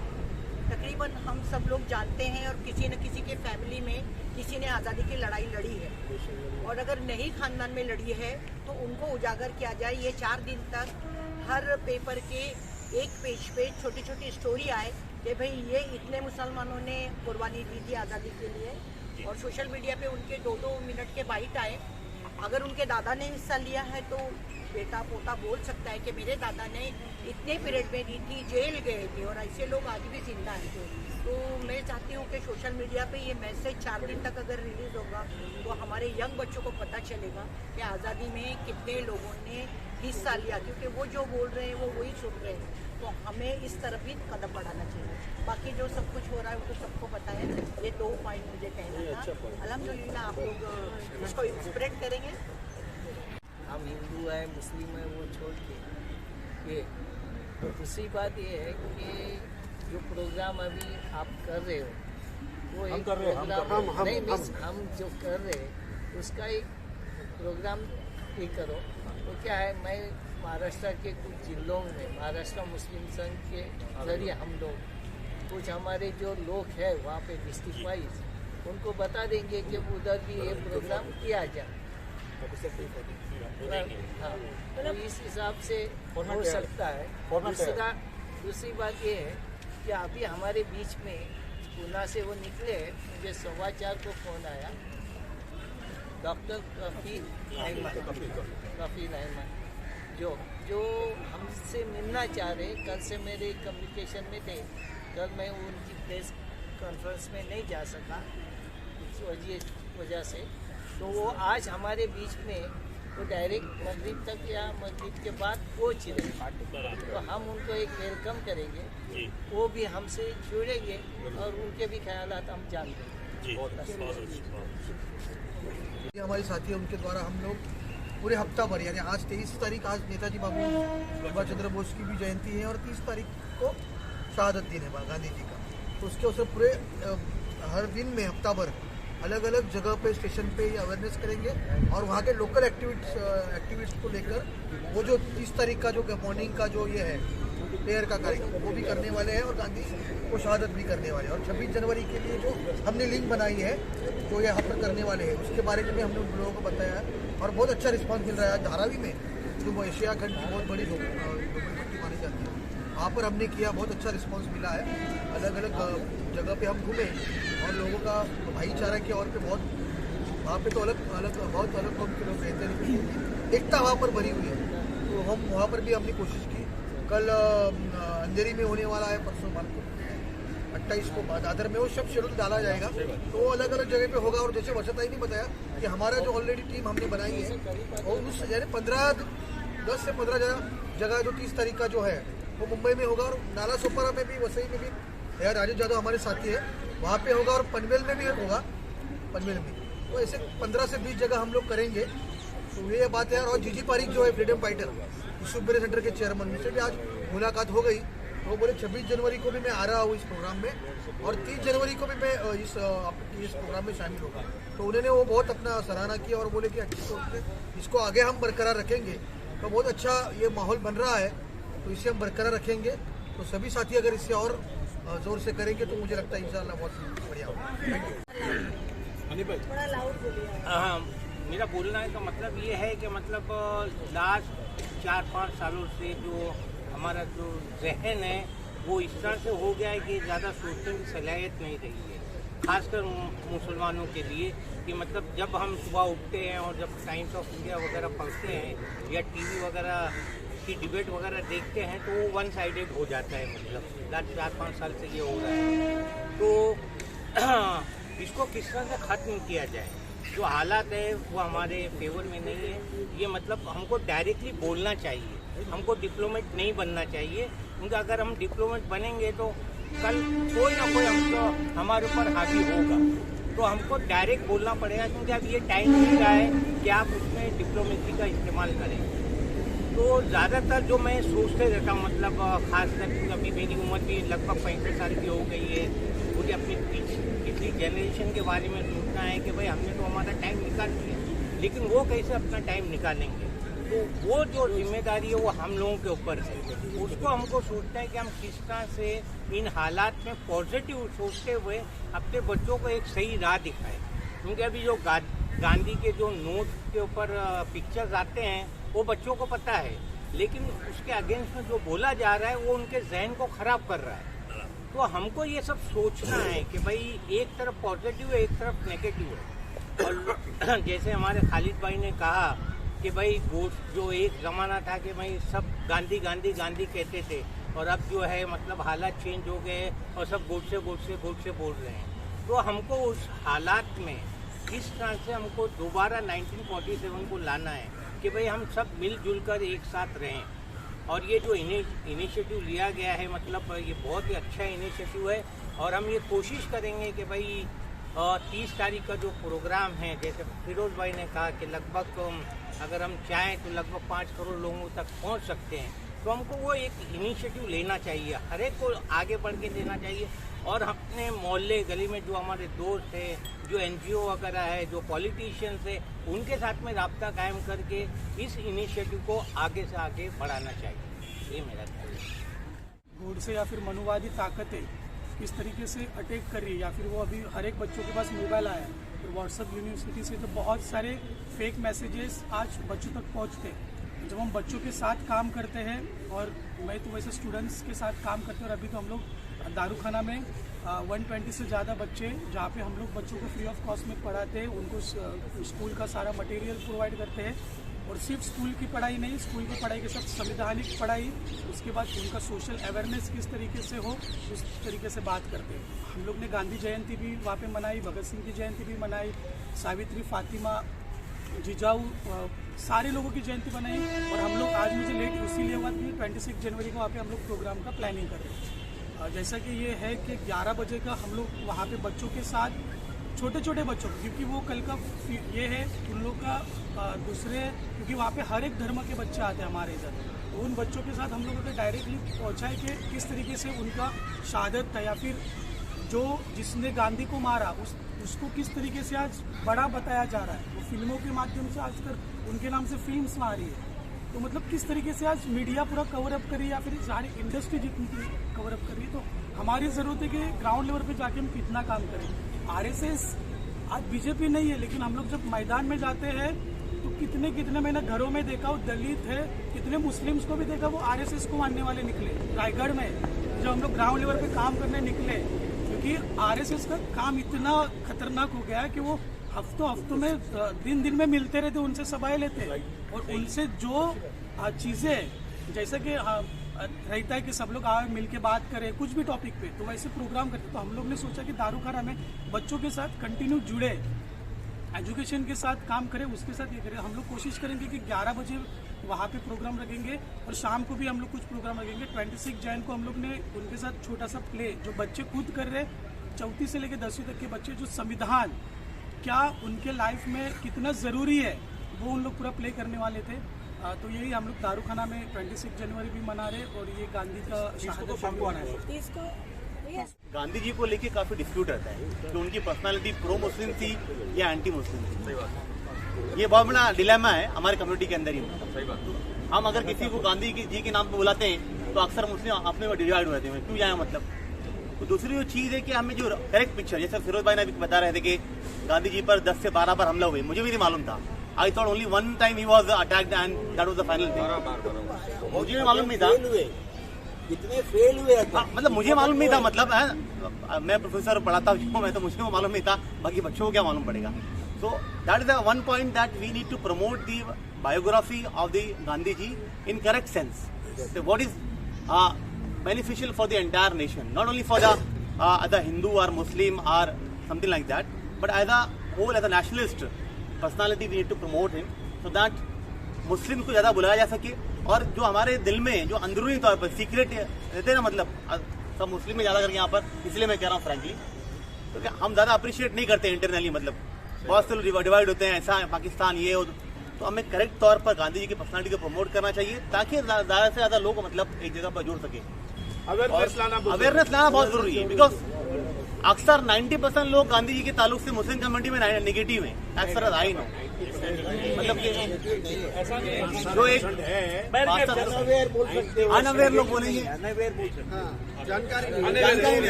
तकरीबन हम सब लोग जानते हैं और किसी न किसी के फैमिली में किसी ने आज़ादी की लड़ाई लड़ी है, और अगर नहीं खानदान में लड़ी है तो उनको उजागर किया जाए। ये 4 दिन तक हर पेपर के एक पेज पे छोटी छोटी स्टोरी आए कि भाई ये इतने मुसलमानों ने कुर्बानी दी थी आज़ादी के लिए, और सोशल मीडिया पे उनके 2-2 मिनट के बाइट आए। अगर उनके दादा ने हिस्सा लिया है तो बेटा पोता बोल सकता है कि मेरे दादा ने इतने पीरियड में दी थी, जेल गए थे, और ऐसे लोग आज भी जिंदा हैं। तो मैं चाहती हूँ कि सोशल मीडिया पे ये मैसेज 4 दिन तक अगर रिलीज़ होगा तो हमारे यंग बच्चों को पता चलेगा कि आज़ादी में कितने लोगों ने हिस्सा लिया, क्योंकि वो जो बोल रहे हैं वो वही सुन रहे हैं। तो हमें इस तरफ भी कदम बढ़ाना चाहिए। बाकी जो सब कुछ हो रहा है वो तो सबको पता है। ये 2 पॉइंट मुझे कहना था। अल्हम्दुलिल्लाह आप लोग इसको स्प्रेड करेंगे। हम हिंदू है मुस्लिम है वो छोड़ के ये दूसरी बात ये है कि जो प्रोग्राम अभी आप कर रहे हो वो एक प्रोग्राम नहीं मिस हम जो कर रहे हैं उसका एक प्रोग्राम ये करो। तो क्या है, मैं महाराष्ट्र के कुछ जिलों में महाराष्ट्र मुस्लिम संघ के जरिए हम लोग कुछ हमारे जो लोग हैं वहाँ पे डिस्ट्रिक्ट वाइज उनको बता देंगे कि उधर भी ये प्रोग्राम किया जाए। हाँ, तो इस हिसाब से हो सकता है। दूसरी बात ये है कि अभी हमारे बीच में पूना से वो निकले, मुझे 4:15 को फ़ोन आया, डॉक्टर कफील अहमद जो हमसे मिलना चाह रहे। कल से मेरे कम्युनिकेशन में थे, कल मैं उनकी प्रेस कॉन्फ्रेंस में नहीं जा सका इस वजह से, तो वो आज हमारे बीच में वो डायरेक्ट मगरिब तक या मगरिब के बाद पहुँच रहे। तो हम उनको एक वेलकम करेंगे, वो भी हमसे जुड़ेंगे और उनके भी ख्यालात हम जानेंगे। हमारे साथी हैं, उनके द्वारा हम लोग पूरे हफ्ता भर यानी आज 23 तारीख आज नेताजी बाबू सुभाष चंद्र बोस की भी जयंती है और 30 तारीख को शहादत दिन है गांधी जी का। तो उसके अवसर पूरे हर दिन में हफ्ता भर अलग अलग जगह पे स्टेशन पे ये अवेयरनेस करेंगे और वहाँ के लोकल एक्टिविस्ट को लेकर वो जो 30 तारीख का जो मॉर्निंग का जो ये है प्रेयर का कार्यक्रम वो भी करने वाले हैं और गांधी को शहादत भी करने वाले हैं। और 26 जनवरी के लिए जो हमने लिंक बनाई है जो यहाँ पर करने वाले हैं उसके बारे में हमने लोगों को बताया और बहुत अच्छा रिस्पांस मिल रहा है। धारावी में जो एशिया खंड की बहुत बड़ी झोपड़ी मानी जाती है वहाँ पर हमने किया, बहुत अच्छा रिस्पांस मिला है। अलग अलग जगह पे हम घूमे और लोगों का भाईचारा के और पे बहुत वहाँ पे तो बहुत अलग कौम के लोग रहते हैं, एकता वहाँ पर भरी हुई है। तो हम वहाँ पर भी हमने कोशिश की। कल अंधेरी में होने वाला है, परसों 28 को दादर में वो सब शेड्यूल डाला जाएगा, तो वो अलग अलग जगह पे होगा। और जैसे वर्षाताई ने बताया कि हमारा जो ऑलरेडी टीम हमने बनाई है और उस यानी 10 से 15 जगह जो 30 तारीख का जो है वो मुंबई में होगा और नाला सोपारा में भी, वसई में भी राजेश यादव हमारे साथी है वहाँ पे होगा और पनवेल में भी होगा। पनवेल में तो ऐसे 15 से 20 जगह हम लोग करेंगे। तो ये बात है। और जीजी पारिक जो है फ्रीडम फाइटर विश्वविद्यालय सेंटर के चेयरमैन, उनसे भी आज मुलाकात हो गई। वो बोले 26 जनवरी को भी मैं आ रहा हूँ इस प्रोग्राम में और 30 जनवरी को भी मैं इस प्रोग्राम में शामिल होगा। तो उन्होंने वो बहुत अपना सराहना किया और बोले कि इसको आगे हम बरकरार रखेंगे। तो बहुत अच्छा ये माहौल बन रहा है, तो इसे हम बरकरार रखेंगे। तो सभी साथी अगर इससे और जोर से करेंगे तो मुझे लगता है इंशाल्लाह बहुत बढ़िया होगा। थोड़ा लाउड बोलिए। हाँ, मेरा बोलने का मतलब ये है कि मतलब लास्ट 4-5 सालों से जो हमारा जो जहन है वो इस तरह से हो गया है कि ज़्यादा सोचने की सलाहियत नहीं रही है। खासकर मुसलमानों के लिए कि मतलब जब हम सुबह उठते हैं और जब टाइम्स ऑफ इंडिया वगैरह पढ़ते हैं या टीवी वगैरह की डिबेट वगैरह देखते हैं तो वो वन साइडेड हो जाता है। मतलब 4-5 साल से ये हो रहा है, तो इसको किस तरह से ख़त्म किया जाए। जो हालात है वो हमारे फेवर में नहीं है। ये मतलब हमको डायरेक्टली बोलना चाहिए, हमको डिप्लोमेट नहीं बनना चाहिए, क्योंकि अगर हम डिप्लोमेट बनेंगे तो कल कोई ना कोई हमको हमारे ऊपर हावी होगा, तो हमको डायरेक्ट बोलना पड़ेगा, क्योंकि अब ये टाइम नहीं रहा है कि आप उसमें डिप्लोमेसी का इस्तेमाल करें। तो ज़्यादातर जो मैं सोचते रहता हूँ, मतलब खासकर अभी मेरी उम्र भी लगभग 65 साल की हो गई है, मुझे अपनी पिछली जनरेशन के बारे में सोचना है कि भाई हमने तो हमारा टाइम निकाल लिया, लेकिन वो कैसे अपना टाइम निकालेंगे। तो वो जो जिम्मेदारी है वो हम लोगों के ऊपर है, उसको हमको सोचना है कि हम किस तरह से इन हालात में पॉजिटिव सोचते हुए अपने बच्चों को एक सही राह दिखाएं। क्योंकि अभी जो गांधी के जो नोट के ऊपर पिक्चर्स आते हैं वो बच्चों को पता है, लेकिन उसके अगेंस्ट में जो बोला जा रहा है वो उनके जहन को खराब कर रहा है। तो हमको ये सब सोचना है कि भाई एक तरफ पॉजिटिव है, एक तरफ नेगेटिव है। और जैसे हमारे खालिद भाई ने कहा कि भाई जो एक ज़माना था कि भाई सब गांधी गांधी गांधी कहते थे, और अब जो है मतलब हालात चेंज हो गए और सब गोडसे बोल रहे हैं। तो हमको उस हालात में किस तरह से हमको दोबारा 1947 को लाना है कि भाई हम सब मिलजुल कर एक साथ रहें। और ये जो इनिशिएटिव लिया गया है, मतलब ये बहुत ही अच्छा इनिशिएटिव है, और हम ये कोशिश करेंगे कि भाई 30 तारीख का जो प्रोग्राम है, जैसे फिरोज भाई ने कहा कि लगभग अगर हम चाहें तो लगभग 5 करोड़ लोगों तक पहुंच सकते हैं, तो हमको वो एक इनिशिएटिव लेना चाहिए, हर एक को आगे बढ़ के देना चाहिए। और अपने मोहल्ले गली में जो हमारे दोस्त हैं, जो NGO वगैरह है, जो पॉलिटिशियंस है, उनके साथ में राब्ता कायम करके इस इनिशिएटिव को आगे से आगे बढ़ाना चाहिए। ये मेरा ख्याल है। गोडसे या फिर मनुवादी ताकतें किस तरीके से अटैक कर रही है, या फिर वो अभी हर एक बच्चों के पास मोबाइल आया है, तो व्हाट्सएप यूनिवर्सिटी से तो बहुत सारे फेक मैसेजेस आज बच्चों तक पहुंचते हैं। जब हम बच्चों के साथ काम करते हैं, और मैं तो वैसे स्टूडेंट्स के साथ काम करते हैं, और अभी तो हम लोग दारूखाना में 120 से ज़्यादा बच्चे, जहाँ पे हम लोग बच्चों को फ्री ऑफ कॉस्ट में पढ़ाते हैं, उनको स्कूल का सारा मटेरियल प्रोवाइड करते हैं। और सिर्फ स्कूल की पढ़ाई नहीं, स्कूल की पढ़ाई के साथ संवैधानिक पढ़ाई, उसके बाद उनका सोशल अवेयरनेस किस तरीके से हो उस तरीके से बात करते हैं। हम लोग ने गांधी जयंती भी वहाँ पे मनाई, भगत सिंह की जयंती भी मनाई, सावित्री, फातिमा, जिजाऊ, सारे लोगों की जयंती बनाई। और हम लोग आज मुझे लेट इसीलिए हुआ कि 26 जनवरी को वहाँ पे हम लोग प्रोग्राम का प्लानिंग कर रहे हैं। जैसा कि ये है कि 11 बजे का हम लोग वहाँ पे बच्चों के साथ, छोटे छोटे बच्चों, क्योंकि वो कल का ये है उन लोग का दूसरे, क्योंकि वहाँ पे हर एक धर्म के बच्चे आते हैं हमारे इधर, तो उन बच्चों के साथ हम लोगों को डायरेक्टली पहुँचा है कि किस तरीके से उनका शहादत था, या फिर जो जिसने गांधी को मारा उसको किस तरीके से आज बड़ा बताया जा रहा है। वो फिल्मों के माध्यम से आजकल उनके नाम से फिल्म्स आ रही है, तो मतलब किस तरीके से आज मीडिया पूरा कवर अप करी, या फिर सारी इंडस्ट्री जितनी कवर अप करी। तो हमारी ज़रूरत है कि ग्राउंड लेवल पे जाके हम कितना काम करें। RSS आज बीजेपी नहीं है, लेकिन हम लोग जब मैदान में जाते हैं तो कितने मैंने घरों में देखा, वो दलित है, कितने मुस्लिम्स को भी देखा वो RSS को मानने वाले निकले। रायगढ़ में जब हम लोग ग्राउंड लेवल पे काम करने निकले, क्योंकि RSS का काम इतना खतरनाक हो गया है कि वो हफ्तों में दिन में मिलते रहते, उनसे सभाएं लेते, और उनसे जो चीज़ें जैसे कि रहता है कि सब लोग आए मिल के बात करें कुछ भी टॉपिक पे, तो वैसे प्रोग्राम करते। तो हम लोग ने सोचा कि दारूखाना में बच्चों के साथ कंटिन्यू जुड़े, एजुकेशन के साथ काम करें, उसके साथ ये करें। हम लोग कोशिश करेंगे कि 11 बजे वहाँ पे प्रोग्राम रखेंगे, और शाम को भी हम लोग कुछ प्रोग्राम रखेंगे। 26 जैन को हम लोग ने उनके साथ छोटा सा प्ले, जो बच्चे खुद कर रहे, 34 से लेकर 10वीं तक के बच्चे, जो संविधान क्या उनके लाइफ में कितना ज़रूरी है वो उन लोग पूरा प्ले करने वाले थे। तो यही हम लोग दारूखाना में 26 जनवरी भी मना रहे, और ये गांधी का शहादत शाम को आना है। गांधी जी को लेके काफी डिस्प्यूट रहता है कि उनकी पर्सनालिटी प्रो मुस्लिम थी या एंटी मुस्लिम थी। ये बहुत बड़ा डिलेमा है हमारे कम्युनिटी के अंदर ही। सही बात। हम अगर किसी को गांधी जी के नाम पे बुलाते हैं तो अक्सर मुस्लिम अपने में डिवाइड हो जाते हैं, क्यों जाए मतलब। तो दूसरी जो चीज़ है कि हमें जो करेक्ट पिक्चर, जैसे फिरोज भाई ने अभी बता रहे थे कि गांधी जी पर 10 से 12 बार हमला हुए, मुझे भी नहीं मालूम था। I thought only one time he was attacked and that was the final thing. मुझे भी मालूम नहीं था। कितने फेल हुए हैं। मतलब मुझे मालूम नहीं था, मतलब है मैं प्रोफेसर पढ़ाता हूँ, मैं तो मुझे वो मालूम नहीं था, बाकी बच्चों को क्या मालूम पड़ेगा। So that is the one point that we need to promote the biography of the Gandhi ji in correct sense, what is beneficial for the entire nation, not only for the Hindu or Muslim or something like that, but as a whole, as a nationalist personality, we need to promote him so that मुस्लिम को ज़्यादा बुलाया जा सके, और जो हमारे दिल में जो अंदरूनी तौर पर सीक्रेट रहते हैं ना, मतलब सब मुस्लिम में ज़्यादा करके यहाँ पर, इसलिए मैं कह रहा हूँ फ्रेंकली, तो हम ज़्यादा अप्रिशिएट नहीं करते इंटरनली, मतलब बहुत से लोग डिवाइड होते हैं, ऐसा पाकिस्तान ये हो, तो हमें करेक्ट तौर पर गांधी जी की पर्सनालिटी को प्रमोट करना चाहिए ताकि ज़्यादा से ज़्यादा लोग मतलब एक जगह पर जुड़ सके। अवेयरनेस लाना बहुत जरूरी है, बिकॉज अक्सर 90% लोग गांधी जी के ताल्लुक से मुस्लिम कम्युनिटी में नेगेटिव है, as far as I know, मतलब जो एक अनअवेयर लोग बोलेंगे, जानकारी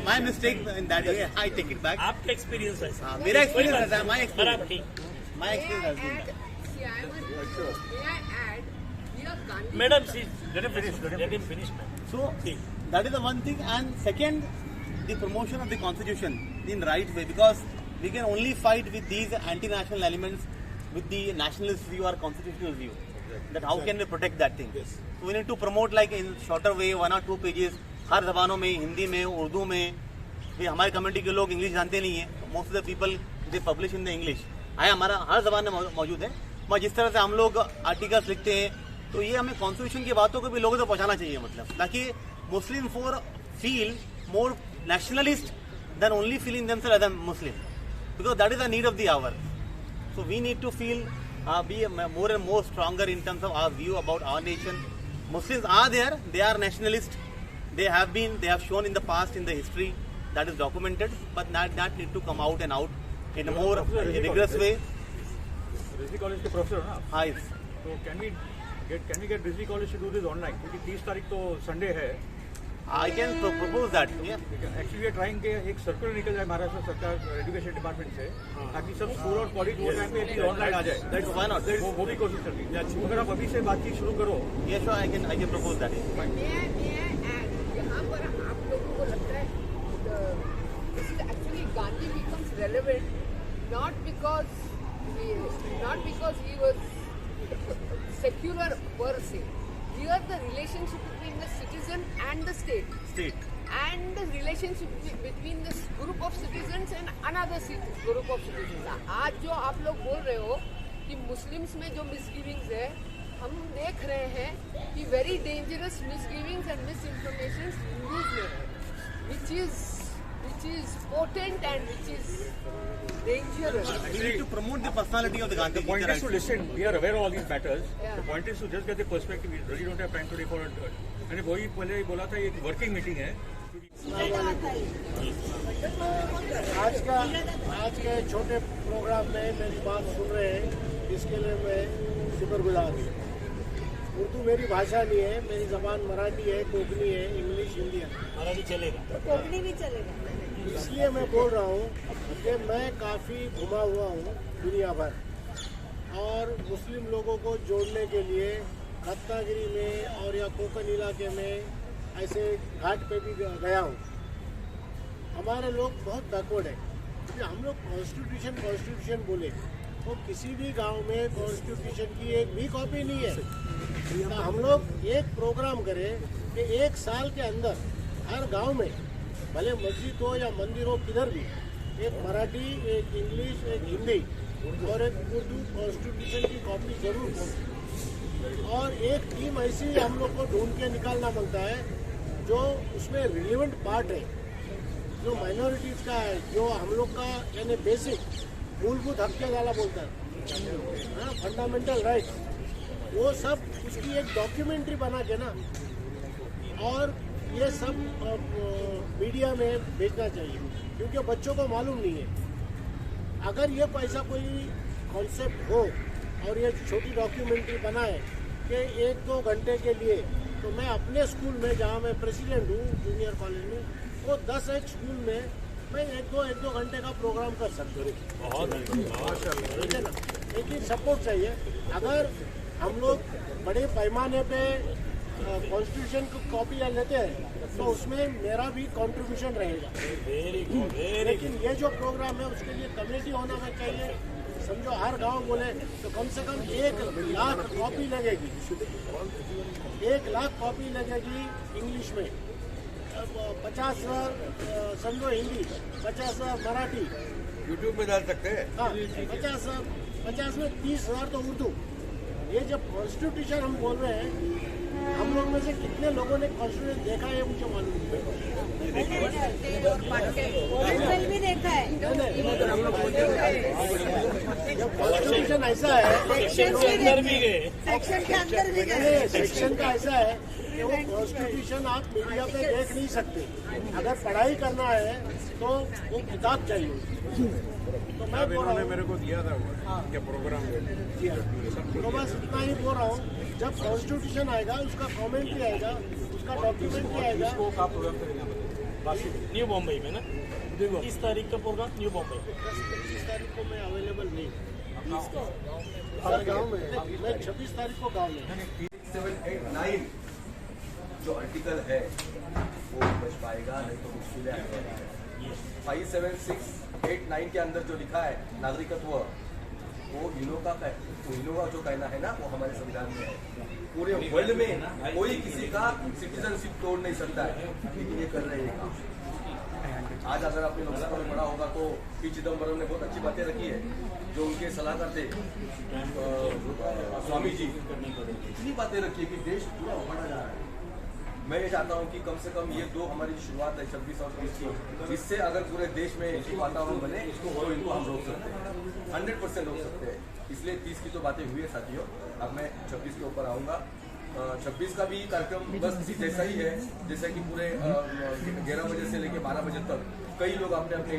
my mistake in that, I take it back. आपका एक्सपीरियंस है, मेरा एक्सपीरियंस रहता है, my experience. Madam, let him finish. So that is the one thing, and second, the promotion of the constitution in right way, because we can only fight with these anti-national elements with the nationalist view or constitutional view. That how can we protect that thing? So we need to promote like in shorter way, 1 or 2 pages, हर जबानों में, हिंदी में, उर्दू में। ये हमारे कम्युनिटी के लोग इंग्लिश जानते नहीं है, most of the people they publish in the English, आया हमारा हर जबान में मौजूद है। मगर जिस तरह से हम लोग आर्टिकल्स लिखते हैं, तो ये हमें कॉन्स्टिट्यूशन की बातों को भी लोगों तक पहुंचाना चाहिए, मतलब ताकि Muslim for feel more nationalist than only feeling themself as a Muslim, because that is the need of the hour. So we need to feel be more and more stronger in terms of our view about our nation. Muslims are there, they are nationalist, they have shown in the past, in the history, that is documented, but that need to come out and out in a more rigorous way. Rizvi college के प्रोफेसर ना? हाँ, तो can we get Rizvi college to do this online, क्योंकि 30 तारीख तो संडे है। I can propose that. Actually we trying के एक सर्कुलर निकल जाए महाराष्ट्र सरकार एजुकेशन डिपार्टमेंट से, ताकि सब स्कूल और कॉलेज वो टाइम पे ऑनलाइन आ जाए। दैट्स व्हाई नॉट, वो भी कोशिश कर रही है। अगर आप अभी से बातचीत शुरू करो। Yes sir, I can propose that. यहाँ पर आप लोगों को लगता है actually Gandhi becomes relevant not because he was secular per se. Here the relationship between the citizen and the state, and the relationship between this group of citizens and another group of citizens. आज जो आप लोग बोल रहे हो कि मुस्लिम्स में जो मिसगिविंग्स है, हम देख रहे हैं कि very dangerous misgivings and misinformation Hindus में है, which is potent and which is dangerous. We need to promote the personality of the Gandhi. The point is to listen. We are aware of all these matters. Yeah. The point is to just get the perspective. We really don't have time today for it. मैंने वही पहले बोला था, ये वर्किंग मीटिंग है। आज के छोटे प्रोग्राम में मेरी बात सुन रहे हैं, इसके लिए मैं शुक्रगुजार हूँ। उर्दू मेरी भाषा नहीं है, मेरी जबान मराठी है, कोंकणी है, इंग्लिश, हिंदी है। मराठी चलेगा तो कोंकणी भी चलेगा। इसलिए मैं बोल रहा हूँ कि मैं काफ़ी घुमा हुआ हूँ दुनिया भर, और मुस्लिम लोगों को जोड़ने के लिए रत्नागिरी में और या कोंकण इलाके में ऐसे घाट पे भी गया हूँ। हमारे लोग बहुत बैकवर्ड है, क्योंकि हम लोग कॉन्स्टिट्यूशन बोले तो किसी भी गांव में कॉन्स्टिट्यूशन की एक भी कॉपी नहीं है। तो हम लोग एक प्रोग्राम करें कि 1 साल के अंदर हर गांव में, भले मस्जिद हो या मंदिर हो, किधर भी एक मराठी, एक इंग्लिश, एक हिंदी और एक उर्दू कॉन्स्टिट्यूशन की कॉपी जरूर हो। और एक टीम ऐसी हम लोग को ढूंढ के निकालना पड़ता है जो उसमें रिलेवेंट पार्ट है, जो माइनॉरिटीज़ का है, जो हम लोग का यानी बेसिक मूलभूत हक के वाला बोलता है, फंडामेंटल राइट्स, वो सब उसकी एक डॉक्यूमेंट्री बना के ना, और ये सब मीडिया में भेजना चाहिए, क्योंकि बच्चों को मालूम नहीं है। अगर ये ऐसा कोई कॉन्सेप्ट हो और ये छोटी डॉक्यूमेंट्री बनाए कि 1-2 घंटे के लिए, तो मैं अपने स्कूल में, जहाँ मैं प्रेसिडेंट हूँ जूनियर कॉलेज में, वो 10 एक स्कूल में मैं 1-2 घंटे का प्रोग्राम कर सकता हूँ। ठीक है ना, लेकिन सपोर्ट चाहिए। अगर हम लोग बड़े पैमाने पे कॉन्स्टिट्यूशन को कॉपी लेते हैं तो उसमें मेरा भी कंट्रीब्यूशन रहेगा। लेकिन ये जो प्रोग्राम है उसके लिए कमेटी होना चाहिए। समझो हर गांव बोले तो कम से कम 1,00,000 कॉपी लगेगी, 1,00,000 कॉपी लगेगी इंग्लिश में, 50,000 समझो हिंदी, 50,000 मराठी, यूट्यूब में डाल सकते हैं। हाँ 50 में 30,000 तो उर्दू। ये जब कॉन्स्टिट्यूशन हम बोल रहे हैं, हम लोग में से कितने लोगों ने कॉन्स्टिट्यूशन देखा है मुझे मालूम नहीं। भी देखा है। कॉन्स्टिट्यूशन ऐसा है, सेक्शन के अंदर भी गए। सेक्शन का ऐसा है कि वो कॉन्स्टिट्यूशन आप मीडिया पे देख नहीं सकते। अगर पढ़ाई करना है तो वो किताब चाहिए। तो मैं इन्होंने मेरे को दिया था क्या प्रोग्राम तो बस इतना ही बोल रहा हूँ। जब कॉन्स्टिट्यूशन आएगा उसका कमेंट्री आएगा, उसका डॉक्यूमेंट्री आएगा। न्यू बॉम्बे में ना 30 तारीख का प्रोग्राम न्यू बॉम्बे। 25 तारीख को मैं अवेलेबल नहीं, गाँव में मैं 26 तारीख को गाँव में। 789 जो आर्टिकल है वो बच पाएगा, नहीं तो मुश्किलें आएगा। 57689 के अंदर जो लिखा है नागरिकत्व, वो यूनो का जो कहना है ना, वो हमारे संविधान में है। पूरे वर्ल्ड में कोई किसी का सिटीजनशिप तोड़ नहीं सकता है, लेकिन ये कर रहे हैं काम। आज अगर आपने लोकसभा में पढ़ा होगा तो पी चिदम्बरम ने बहुत अच्छी बातें रखी है, जो उनके सलाहकार थे स्वामी जी, इतनी बातें रखी है कि देश पूरा उभरा जा रहा है। मैं ये चाहता हूँ कि कम से कम ये दो हमारी शुरुआत है 26 और 30 की, जिससे अगर पूरे देश में एक वातावरण बने तो इनको हम रोक सकते हैं, 100% रोक सकते हैं। इसलिए 30 की तो बातें हुई है साथियों, अब मैं 26 के ऊपर आऊँगा। 26 का भी कार्यक्रम बस इसी जैसा ही है, जैसे कि पूरे 11 बजे से लेकर 12 बजे तक कई लोग अपने अपने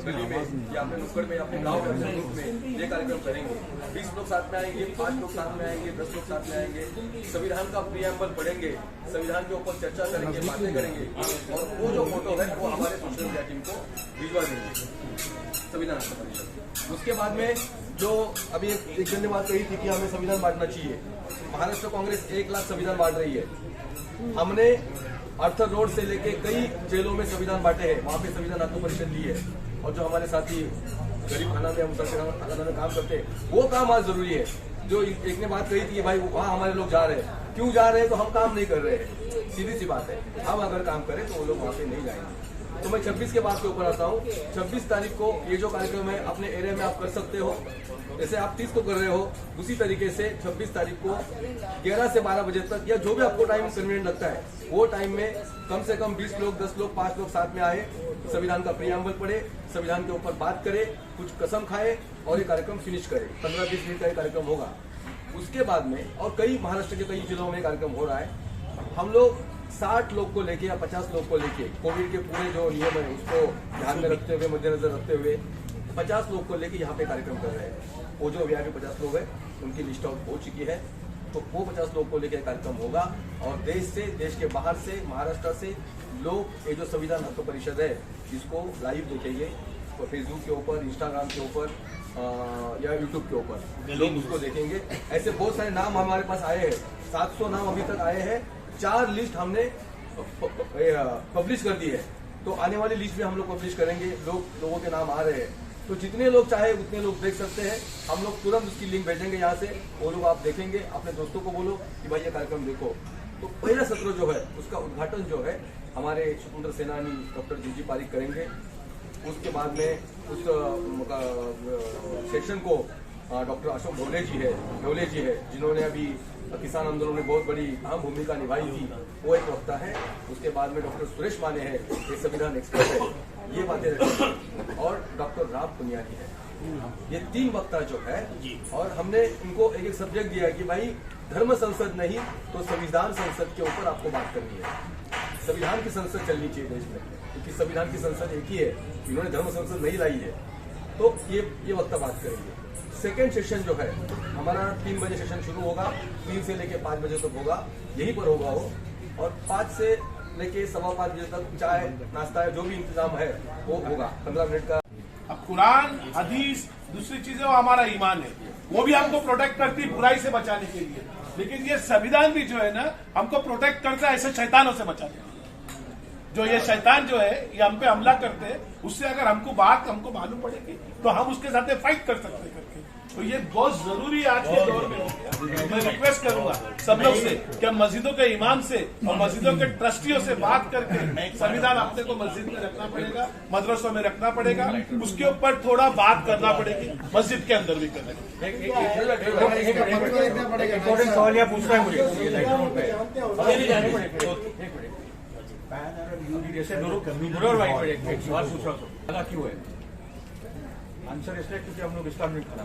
गली में या अपने नुक्कड़ में, अपने गांव में, अपने ग्रुप में ये कार्यक्रम करेंगे। 20 लोग साथ में आएंगे, 5 लोग साथ में आएंगे, 10 लोग साथ में आएंगे, संविधान का प्रियम्बल पढ़ेंगे, संविधान के ऊपर चर्चा करेंगे, बातें करेंगे, और वो जो फोटो है वो हमारे सोशल मीडिया टीम को भिजवा देंगे संविधान हस्तक परिषद। उसके बाद में जो अभी एक जन ने बात कही थी कि हमें संविधान बांटना चाहिए, महाराष्ट्र कांग्रेस 1,00,000 संविधान बांट रही है। हमने अर्थर रोड से लेके कई जेलों में संविधान बांटे हैं, वहाँ पे संविधान हस्तक परिषद ली है। और जो हमारे साथी गरीब खाना में मुसलमान में काम करते हैं, वो काम आज जरूरी है। जो एक ने बात कही थी कि भाई वहाँ हमारे लोग जा रहे हैं, क्यों जा रहे हैं? तो हम काम नहीं कर रहे हैं, सीधी सी बात है। हम अगर काम करें तो वो लोग वहाँ पे नहीं जाएंगे। तो मैं 26 के बाद के ऊपर आता हूँ। 26 तारीख को ये जो कार्यक्रम है अपने एरिया में आप कर सकते हो, जैसे आप 30 को कर रहे हो, उसी तरीके से 26 तारीख को 11 से 12 बजे तक, या जो भी आपको टाइम कन्वीनियंट लगता है, वो टाइम में कम से कम 20 लोग, 10 लोग, 5 लोग साथ में आए, संविधान का प्रियम्बल पढ़े, संविधान के ऊपर बात करे, कुछ कसम खाए और ये कार्यक्रम फिनिश करे। 15-20 मिनट का ये कार्यक्रम होगा। उसके बाद में और कई महाराष्ट्र के कई जिलों में कार्यक्रम हो रहा है। हम लोग 60 लोग को लेके या 50 लोग को लेके, कोविड के पूरे जो नियम है उसको ध्यान में रखते हुए, मद्देनजर रखते हुए 50 लोग को लेके यहाँ पे कार्यक्रम कर रहे हैं। वो जो वीआईपी 50 लोग हैं उनकी लिस्ट आउट हो चुकी है, तो वो 50 लोग को लेकर कार्यक्रम होगा। और देश से, देश के बाहर से, महाराष्ट्र से लोग ये जो संविधान हस्तक परिषद है इसको लाइव देखेंगे, तो फेसबुक के ऊपर, इंस्टाग्राम के ऊपर या यूट्यूब के ऊपर लोग उसको देखेंगे। ऐसे बहुत सारे नाम हमारे पास आए हैं, 700 नाम अभी तक आए हैं। 4 लिस्ट हमने पब्लिश कर दी है, तो आने वाली लिस्ट में हम लोग पब्लिश करेंगे। लोगों के नाम आ रहे हैं, तो जितने लोग चाहे उतने लोग देख सकते हैं। हम लोग तुरंत उसकी लिंक भेजेंगे यहाँ से, वो लोग आप देखेंगे, अपने दोस्तों को बोलो कि भाई ये कार्यक्रम देखो। तो पहला सत्र जो है उसका उद्घाटन जो है हमारे स्वतंत्र सेनानी डॉक्टर जी पारिक करेंगे। उसके बाद में उस सेशन को डॉक्टर अशोक ढोले जी है, जिन्होंने अभी किसान आंदोलन में बहुत बड़ी अहम भूमिका निभाई थी, वो एक वक्ता है। उसके बाद में डॉक्टर सुरेश माने हैं, ये संविधान एक्सपर्ट है, ये बातें रखेंगे। और डॉक्टर राम पुनियानी है, ये 3 वक्ता जो है। और हमने इनको एक सब्जेक्ट दिया है कि भाई धर्म संसद नहीं तो संविधान संसद के ऊपर आपको बात करनी है। संविधान की संसद चलनी चाहिए देश में, क्योंकि संविधान की संसद एक ही है, इन्होंने धर्म संसद नहीं लाई है। तो ये वक्ता बात करेंगे। सेकेंड सेशन जो है हमारा 3 बजे सेशन शुरू होगा, 3 से लेके 5 बजे तक होगा, यहीं पर होगा वो। और 5 से लेके 5:15 बजे तक चाय नाश्ता है, जो भी इंतजाम है वो होगा 15 मिनट का। अब कुरान, हदीस, दूसरी चीजें वो हमारा ईमान है, वो भी हमको प्रोटेक्ट करती बुराई से बचाने के लिए। लेकिन ये संविधान भी जो है ना हमको प्रोटेक्ट करता है ऐसे शैतानों से बचाता है। जो ये शैतान जो है ये हम पे हमला करते हैं, उससे अगर हमको मालूम पड़ेगी तो हम उसके साथ फाइट कर सकते हैं करके। तो ये बहुत जरूरी है आज के दौर में। मैं रिक्वेस्ट करूंगा सब लोग से कि मस्जिदों के इमाम से और मस्जिदों के ट्रस्टियों से बात करके संविधान अपने को मस्जिद में रखना पड़ेगा, मदरसों में रखना पड़ेगा, उसके ऊपर थोड़ा बात करना पड़ेगी, मस्जिद के अंदर भी करना सवाल पूछ रहा है क्यों है आंसर इसलिए क्योंकि हम लोग इस्लाम नहीं खड़ा।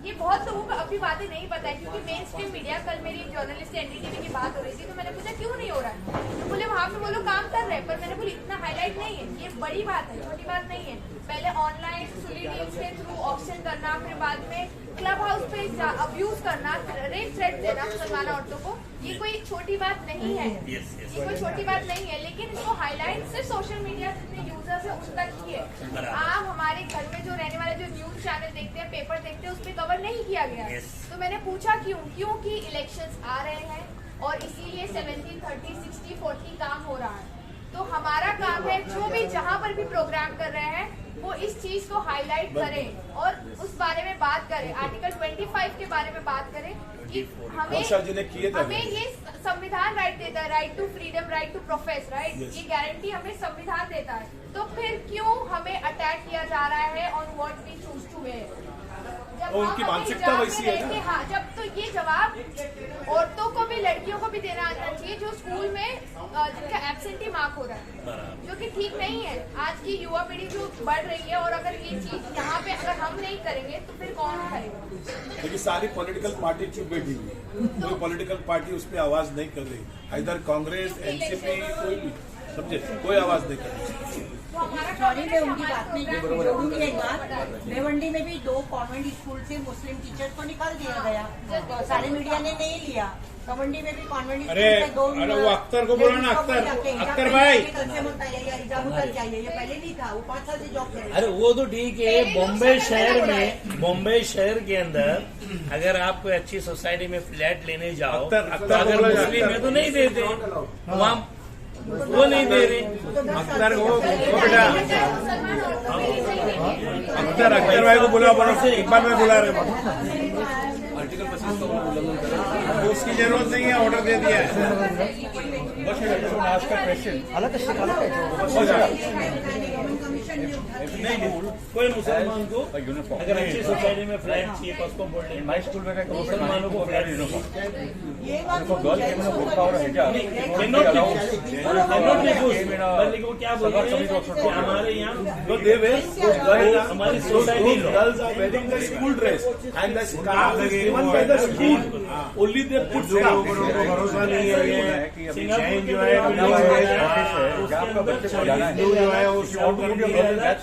ये बहुत लोगों को अभी बातें नहीं पता है, क्योंकि मेन स्ट्रीम मीडिया, कल मेरी एक जर्नलिस्ट एनडीटीवी की बात हो रही थी तो मैंने पूछा क्यों नहीं हो रहा है, तो बोले वहाँ पे वो लोग काम कर रहे हैं, पर मैंने बोली इतना हाईलाइट नहीं है, ये बड़ी बात है, छोटी बात नहीं है। पहले ऑनलाइन सुली न्यूज के थ्रू ऑप्शन करना, फिर बाद में क्लब हाउस पे अब्यूज करना, रेप थ्रेट देना मुसलमान औरतों को, ये कोई छोटी बात नहीं है, ये कोई छोटी बात नहीं है। लेकिन इसको हाईलाइट सिर्फ सोशल मीडिया जितने यूजर्स है उन तक ही है। आप हमारे घर में जो रहने वाले जो न्यूज चैनल देखते हैं, पेपर देखते हैं, उस पर कवर नहीं किया गया। तो मैंने पूछा क्योंकि इलेक्शंस आ रहे हैं और इसीलिए 70, 30, 60, 40 काम हो रहा है। तो हमारा काम है जो भी जहाँ पर भी प्रोग्राम कर रहे हैं वो इस चीज को हाईलाइट करें और उस बारे में बात करें, आर्टिकल 25 के बारे में बात करें कि हमें ये संविधान राइट देता है, right to freedom, right to profess, right, ये गारंटी हमें संविधान देता है। तो फिर क्यों हमें अटैक किया जा रहा है on what we choose to wear? जब उनकी मानसिकता वैसी है ना। हाँ, जब तो ये जवाब औरतों को भी लड़कियों को भी देना आना चाहिए जो स्कूल में जिनका एब्सेंटी मार्क हो रहा है, जो कि ठीक नहीं है। आज की युवा पीढ़ी जो बढ़ रही है और अगर ये चीज यहाँ पे अगर हम नहीं करेंगे तो फिर कौन करेगा? लेकिन सारी पॉलिटिकल पार्टी चुप बैठी हुई है, कोई पॉलिटिकल पार्टी उस पर आवाज नहीं कर रही, इधर कांग्रेस, एनसीपी, कोई भी, समझे, कोई आवाज नहीं कर रही। सॉरी, मैं उनकी बात नहीं जोड़ूंगी एक बात। रेवंडी में भी 2 कॉन्वेंट स्कूल से मुस्लिम टीचर्स को निकाल दिया गया, सारे मीडिया ने नहीं लिया। कवंडी में भी कॉन्वेंट स्कूल से 2 वो अख्तर को बोलो ना, अख्तर भाई एग्जाम उतर जाइए, ये पहले नहीं था, वो 5 साल से जॉब कर रहे। अरे वो तो ठीक है, बॉम्बे शहर के अंदर अगर आप कोई अच्छी सोसाइटी में फ्लैट लेने जाओ तो अगर मुस्लिम है तो नहीं देते, वहाँ वो नहीं दे रहे। अख्तर वो बेटा अख्तर भाई को बुला इकबाल में बुला रहे, आर्टिकल 25 का उल्लंघन कर रहे हैं, उसकी जरूरत नहीं है, ऑर्डर दे दिया है। नहीं, कोई मुसलमान को अगर अच्छी सोसाइटी में फ्लैट चाहिए तो उसको बोल माई स्कूल में मुसलमानों को फ्लैट क्या बोल रहे हैं हमारे यहाँ हमारी society girls are wearing the school dress and the scarf is given by the school, only they put scarf. भरोसा नहीं है कि अभी चैन जो है आपका बच्चे को जाना है जो है वो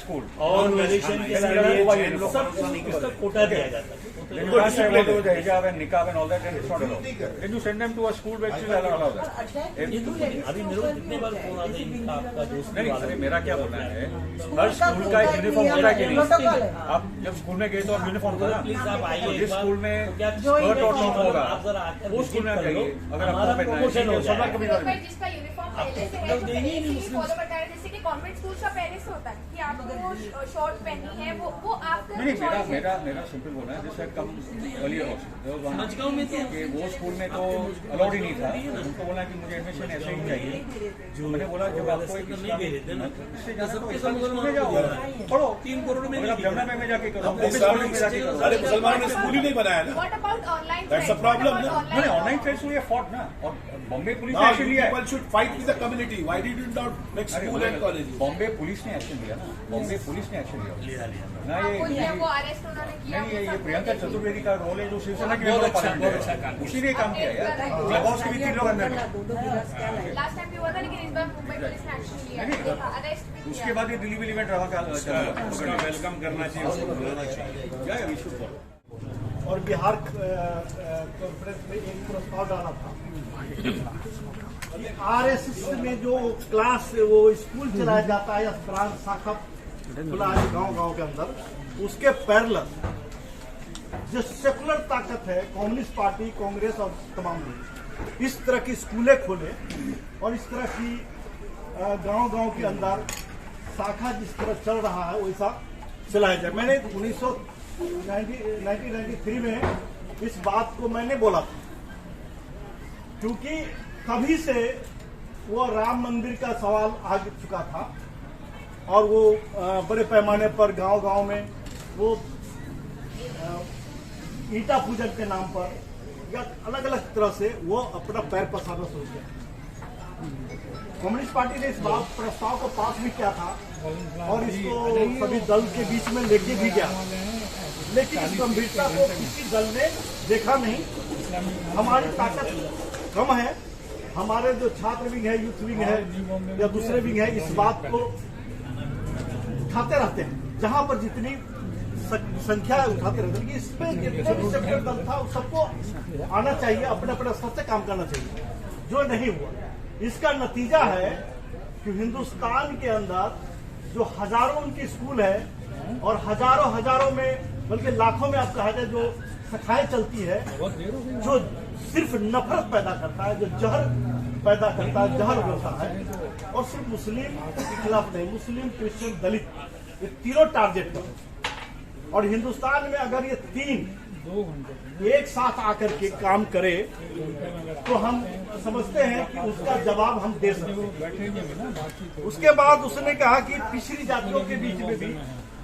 स्कूल और मेडिसिन के लिए सब उसका कोटा दिया जाता है। hijab and niqab and all that, and it's not allowed. Then you send them to a school where still allow that. अभी मेरे को कितने बार फोन आता है आपका दोस्त? नहीं, अरे मेरा क्या बोलना है, हर स्कूल का एक यूनिफॉर्म होता है कि नहीं? आप जब स्कूल में गए तो आप यूनिफॉर्म होगा, प्लीज आप आइए। जिस स्कूल में स्कर्ट और टॉप होगा वो स्कूल में आप जाइए। अगर आपको प्रमोशन हो जाए जिसका यूनिफॉर्म पहले से है तो फॉलो करता है, जैसे कि कॉन्वेंट स्कूल का पहले से होता है कि आपको शॉर्ट पहनी है, वो आपका मेरा सिंपल बोलना है, जैसे कम समझगांव में कि वो स्कूल में तो अलाउड ही नहीं था, उनको बोला कि मुझे एडमिशन ऐसे ही चाहिए। जो मैंने बोला जब आपको एक नहीं दे देते ना, इससे जाना तो स्कूल में जाओ, पढ़ो 3 करोड़ में जमुना में जाके करो, सारे मुसलमानों ने स्कूल ही नहीं बनाया ना। What about online? That's a problem ना। मैंने ऑनलाइन फेस हुई है फॉट ना, और बॉम्बे पुलिस ने एक्शन लिया है। People should fight with the community. Why did you not make school and colleges? Bombay police ने एक्शन लिया ना, बॉम्बे पुलिस ने एक्शन लिया ना। वो अरेस्ट उन्होंने किया। नहीं, ये प्रियंका चतुर्वेदी का रोल है जो शिवसेना के मेंबर पार्लियामेंट है, उसी ने काम किया यार। क्लब हाउस के भी 3 लोग अंदर हैं। लास्ट टाइम भी हुआ था, लेकिन इस बार मुंबई पुलिस ने एक्शन लिया, अरेस्ट भी किया। उसके बाद ये दिल्ली में इवेंट रहा था, उसका वेलकम करना चाहिए, उसको बुलाना चाहिए। क्या है इशू पर। और बिहार कॉन्फ्रेंस में एक प्रस्ताव डाला था, आरएसएस में जो क्लास वो स्कूल चलाया जाता है, ब्रांच शाखा खुला है गांव-गांव के अंदर, उसके पैरेलल जो सेकुलर ताकत है, कम्युनिस्ट पार्टी, कांग्रेस और तमाम लोग इस तरह की स्कूलें खोले और इस तरह की गांव-गांव के अंदर शाखा जिस तरह चल रहा है वैसा चलाया जाए। मैंने 1993 में इस बात को मैंने बोला था, क्योंकि तभी से वो राम मंदिर का सवाल आ चुका था और वो बड़े पैमाने पर गांव-गांव में वो ईटा पूजन के नाम पर या अलग अलग तरह से वो अपना पैर पसारना सोच गया। कम्युनिस्ट पार्टी ने इस बात प्रस्ताव को पास भी किया था और इसको सभी दल के बीच में लेके भी गया, लेकिन इस गंभीरता को किसी दल ने देखा नहीं। हमारी ताकत कम है, हमारे जो छात्र विंग है, यूथ विंग है या दूसरे विंग है, इस बात को उठाते रहते हैं, जहां पर जितनी संख्या है उठाते रहते हैं। इसमें जितने भी सेक्टर दल था सबको आना चाहिए, अपने अपने स्तर से काम करना चाहिए, जो नहीं हुआ। इसका नतीजा है कि हिंदुस्तान के अंदर जो हजारों उनकी स्कूल है और हजारों में बल्कि लाखों में आप कहा जाए जो शाखाएं चलती है, जो सिर्फ नफरत पैदा करता है, जो जहर पैदा करता है, जहर होता है। और सिर्फ मुस्लिम के खिलाफ नहीं, मुस्लिम, क्रिश्चियन, दलित, ये तीनों टारगेट पर। और हिंदुस्तान में अगर ये तीन एक साथ आकर के काम करे तो हम समझते हैं कि उसका जवाब हम दे सकते हैं। उसके बाद उसने कहा कि पिछड़ी जातियों के बीच में भी,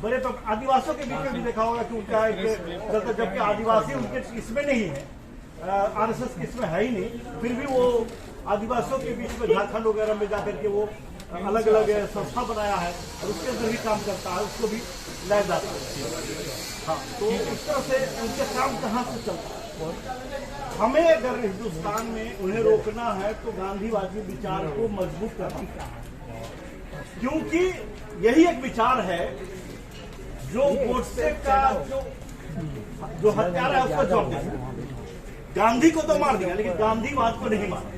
बड़े आदिवासियों के बीच में भी देखा होगा कि उनका एक, जबकि आदिवासी उनके इसमें नहीं है, आरएसएस के इसमें है ही नहीं, फिर भी वो आदिवासियों के बीच में झारखंड वगैरह में जाकर के वो अलग अलग संस्था बनाया है और उसके अंदर भी काम करता है, उसको भी लाया जाता है। हाँ, तो इस तरह से उनके काम कहाँ से चलता है। हमें अगर हिंदुस्तान में उन्हें रोकना है तो गांधीवादी विचार को मजबूत करना है, क्योंकि यही एक विचार है जो गोडसे का जो हत्यारा है उसको छोड़ दिया। गांधी को तो मार दिया लेकिन गांधीवाद को नहीं मारा।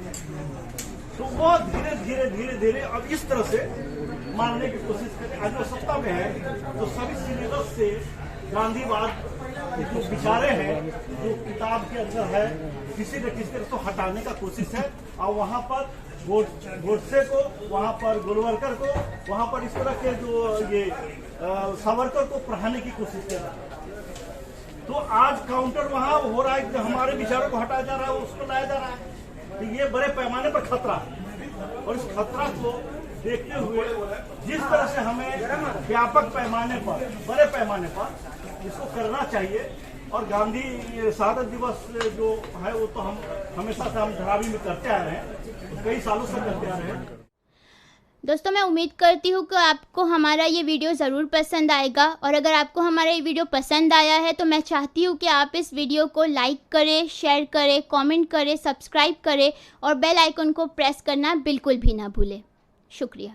तो वो धीरे धीरे अब इस तरह से मारने की कोशिश करें। आज वो सत्ता में है तो सभी सिलेबस से गांधीवाद जो विचारे हैं, जो किताब के अंदर है, किसी न किसी तरह से हटाने का कोशिश है। और वहां पर गोडसे को, वहां पर गोलवलकर को, वहां पर इस तरह के जो ये सावरकर को पढ़ाने की कोशिश कर रहा है। तो आज काउंटर वहां हो रहा है कि हमारे विचारों को हटाया जा रहा है, उसको लाया जा रहा है। तो ये बड़े पैमाने पर खतरा है और इस खतरा को देखते हुए जिस तरह से हमें व्यापक पैमाने पर, बड़े पैमाने पर इसको करना चाहिए। और गांधी शहादत दिवस जो है वो तो हम हमेशा से हम धरावी में करते आ रहे हैं, कई सालों से करते आ रहे हैं। दोस्तों, मैं उम्मीद करती हूँ कि आपको हमारा ये वीडियो ज़रूर पसंद आएगा, और अगर आपको हमारा ये वीडियो पसंद आया है तो मैं चाहती हूँ कि आप इस वीडियो को लाइक करें, शेयर करें, कमेंट करें, सब्सक्राइब करें और बेल आइकन को प्रेस करना बिल्कुल भी ना भूलें। शुक्रिया।